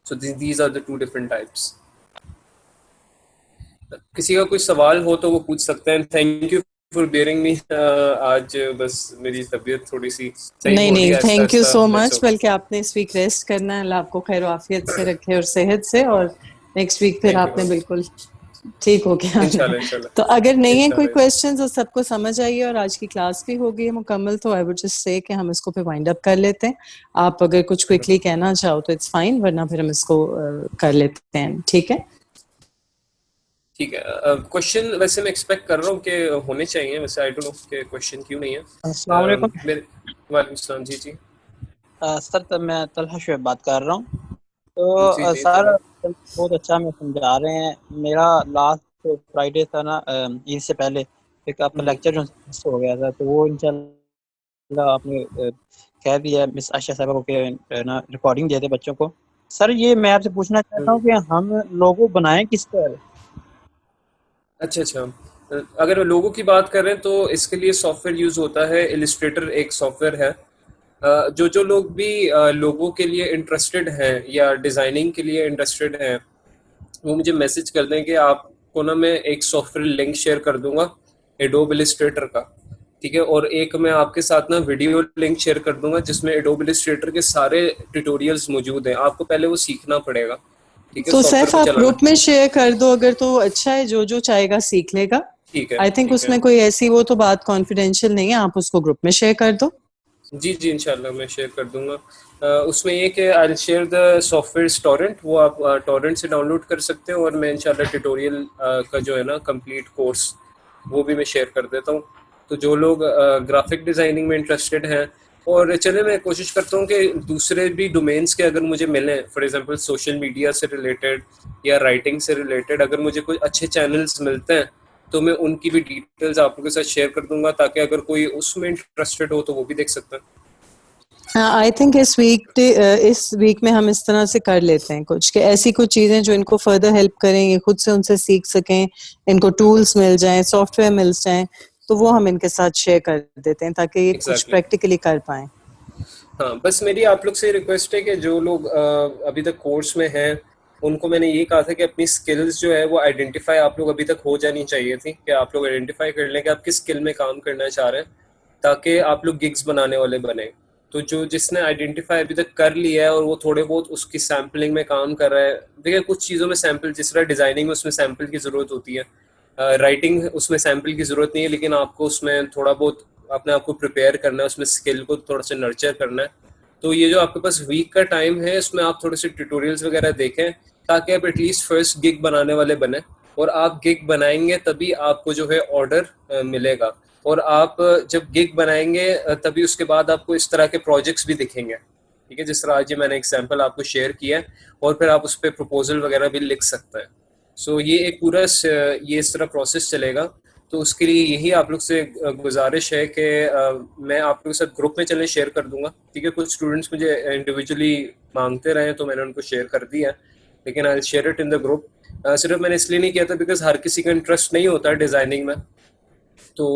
So these are the two different types. किसी का कोई सवाल हो तो वो पूछ सकते हैं। थैंक यू फॉर बियरिंग मी। आज बस मेरी तबीयत थोड़ी सी सही नहीं हो रही नहीं, है आहिस्ता थैंक यू आहिस्ता, सो दैट्स मच। ओके। बल्कि आपने इस वीक रेस्ट करना है, अल्लाह आपको खैर आफियत से रखे और सेहत से, और नेक्स्ट वीक फिर थैंक यू आपने मैम। बिल्कुल ठीक हो गया आना है। इंशाल्लाह इंशाल्लाह तो अगर नहीं है कोई इंशाल्लाह। क्वेश्चंस और सबको समझ आई है और आज की क्लास भी हो गई है मुकम्मल, तो आई वुड जस्ट से कि हम इसको फिर वाइंड अप कर लेते हैं। आप अगर कुछ क्विकली कहना चाहो तो इट्स फाइन, वरना फिर हम इसको कर लेते हैं। ठीक है, ठीक है। क्वेश्चन वैसे मैं एक्सपेक्ट कर रहा हूँ कि होने चाहिए, वैसे आई डोंट नो कि क्वेश्चन क्यों नहीं है। अस्सलाम वालेकुम मेरे वालेकुम सलाम। जी जी सर, तो मैं तलहा शुएब बात कर रहा हूँ। तो जी जी सर, तला। बहुत अच्छा हमें समझा रहे हैं। मेरा लास्ट फ्राइडे था ना, ईद से पहले एक आपका लेक्चर जो मिस हो गया था, तो वो इंशाल्लाह आपने कह दिया मिस आशा साहब को कि ना रिकॉर्डिंग दे दे बच्चों को। सर, ये मैं आपसे पूछना चाहता हूँ कि हम लोगो बनाएं किस पर? अच्छा अच्छा। अगर लोगों की बात करें तो इसके लिए सॉफ्टवेयर यूज होता है, इलिस्ट्रेटर एक सॉफ्टवेयर है। जो जो लोग भी लोगों के लिए इंटरेस्टेड हैं या डिजाइनिंग के लिए इंटरेस्टेड हैं, वो मुझे मैसेज कर दें कि आपको ना मैं एक सॉफ्टवेयर लिंक शेयर कर दूंगा एडोब इलिस्ट्रेटर का। ठीक है, और एक मैं आपके साथ ना वीडियो लिंक शेयर कर दूंगा जिसमें एडोब इलिस्ट्रेटर के सारे ट्यूटोरियल्स मौजूद हैं। आपको पहले वो सीखना पड़ेगा, ठीक है, तो सॉफ्टवेयर सैफ को आप चलाना। ग्रुप में शेयर कर दो अगर, तो अच्छा है, जो जो चाहेगा सीख लेगा। ठीक है आई थिंक ठीक है। उसमें कोई ऐसी वो तो बात कॉन्फिडेंशियल नहीं है, आप उसको ग्रुप में शेयर कर दो। जी जी इंशाल्लाह मैं शेयर कर दूंगा। उसमें ये कि I share the software torrent, वो आप टॉरेंट से डाउनलोड कर सकते हैं, और मैं इंशाल्लाह ट्यूटोरियल का जो है ना कंप्लीट कोर्स वो भी मैं शेयर कर देता हूँ। तो जो लोग ग्राफिक डिज़ाइनिंग में इंटरेस्टेड हैं, और चले मैं कोशिश करता हूँ कि दूसरे भी डोमेन्स के अगर मुझे मिलें, फॉर एग्जांपल सोशल मीडिया से रिलेटेड या राइटिंग से रिलेटेड, अगर मुझे कोई अच्छे चैनल्स मिलते हैं तो मैं उनकी भी डिटेल्स आप लोगों के साथ शेयर कर दूंगा, ताकि अगर कोई उसमें इंटरेस्टेड हो तो वो भी देख सकता है। आई थिंक इस वीक में हम इस तरह से कर लेते हैं कुछ, कि ऐसी कुछ चीजें जो इनको फर्दर हेल्प करें, ये खुद से उनसे सीख सकें, इनको टूल्स मिल जाएं, सॉफ्टवेयर मिल जाएं, तो वो हम इनके साथ शेयर कर देते हैं ताकि ये कुछ एग्जैक्टली प्रैक्टिकली कर पाएं। हाँ, बस मेरी आप लोग से रिक्वेस्ट है कि जो लोग अभी तक कोर्स में हैं, उनको मैंने ये कहा था कि अपनी स्किल्स जो है वो आइडेंटिफाई आप लोग अभी तक हो जानी चाहिए थी, कि आप लोग आइडेंटिफाई कर लें कि आप किस स्किल में काम करना चाह रहे हैं, ताकि आप लोग गिग्स बनाने वाले बने। तो जो जिसने आइडेंटिफाई अभी तक कर लिया है और वो थोड़े बहुत उसकी सैम्पलिंग में काम कर रहा है, देखिए कुछ चीज़ों में सैम्पल, जिस तरह डिज़ाइनिंग में उसमें सैम्पल की ज़रूरत होती है, राइटिंग उसमें सैम्पल की ज़रूरत नहीं है, लेकिन आपको उसमें थोड़ा बहुत अपने आप को प्रिपेयर करना है, उसमें स्किल को थोड़ा सा नर्चर करना है। तो ये जो आपके पास वीक का टाइम है, इसमें आप थोड़े से ट्यूटोरियल्स वगैरह देखें, ताकि आप एटलीस्ट फर्स्ट गिग बनाने वाले बने, और आप गिग बनाएंगे तभी आपको जो है ऑर्डर मिलेगा, और आप जब गिग बनाएंगे तभी उसके बाद आपको इस तरह के प्रोजेक्ट्स भी दिखेंगे। ठीक है, जिस तरह आज ये मैंने एग्जांपल आपको शेयर किया है, और फिर आप उस पर प्रपोजल वगैरह भी लिख सकते हैं। सो ये एक पूरा ये इस तरह प्रोसेस चलेगा। तो उसके लिए यही आप लोग से गुजारिश है कि मैं आप लोगों के साथ ग्रुप में चले शेयर कर दूंगा। ठीक है, कुछ स्टूडेंट्स मुझे इंडिविजुअली मांगते रहे तो मैंने उनको शेयर कर दिया, लेकिन I share it in the group. सिर्फ मैंने इसलिए नहीं किया था बिकॉज हर किसी का इंटरेस्ट नहीं होता है डिज़ाइनिंग में। तो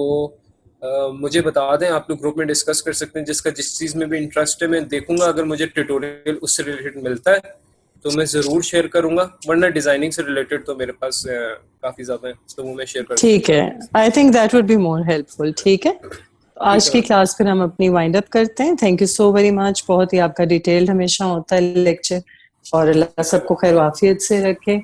मुझे बता दें, आप लोग ग्रुप में डिस्कस कर सकते हैं। जिसका जिस चीज़ में भी इंटरेस्ट है मैं देखूंगा, अगर मुझे ट्यूटोरियल उससे रिलेटेड मिलता है तो मैं ज़रूर शेयर करूंगा, वरना डिज़ाइनिंग से रिलेटेड तो मेरे पास काफ़ी ज़्यादा है, तो वो मैं शेयर कर ठीक है, I think that would be more helpful. ठीक है, आज की क्लास फिर हम अपनी वाइंड अप करते हैं। Thank you so very much. बहुत ही आपका डिटेल्ड हमेशा होता है लेक्चर, और अल्लाह सबको खैर वाफियत से रखे।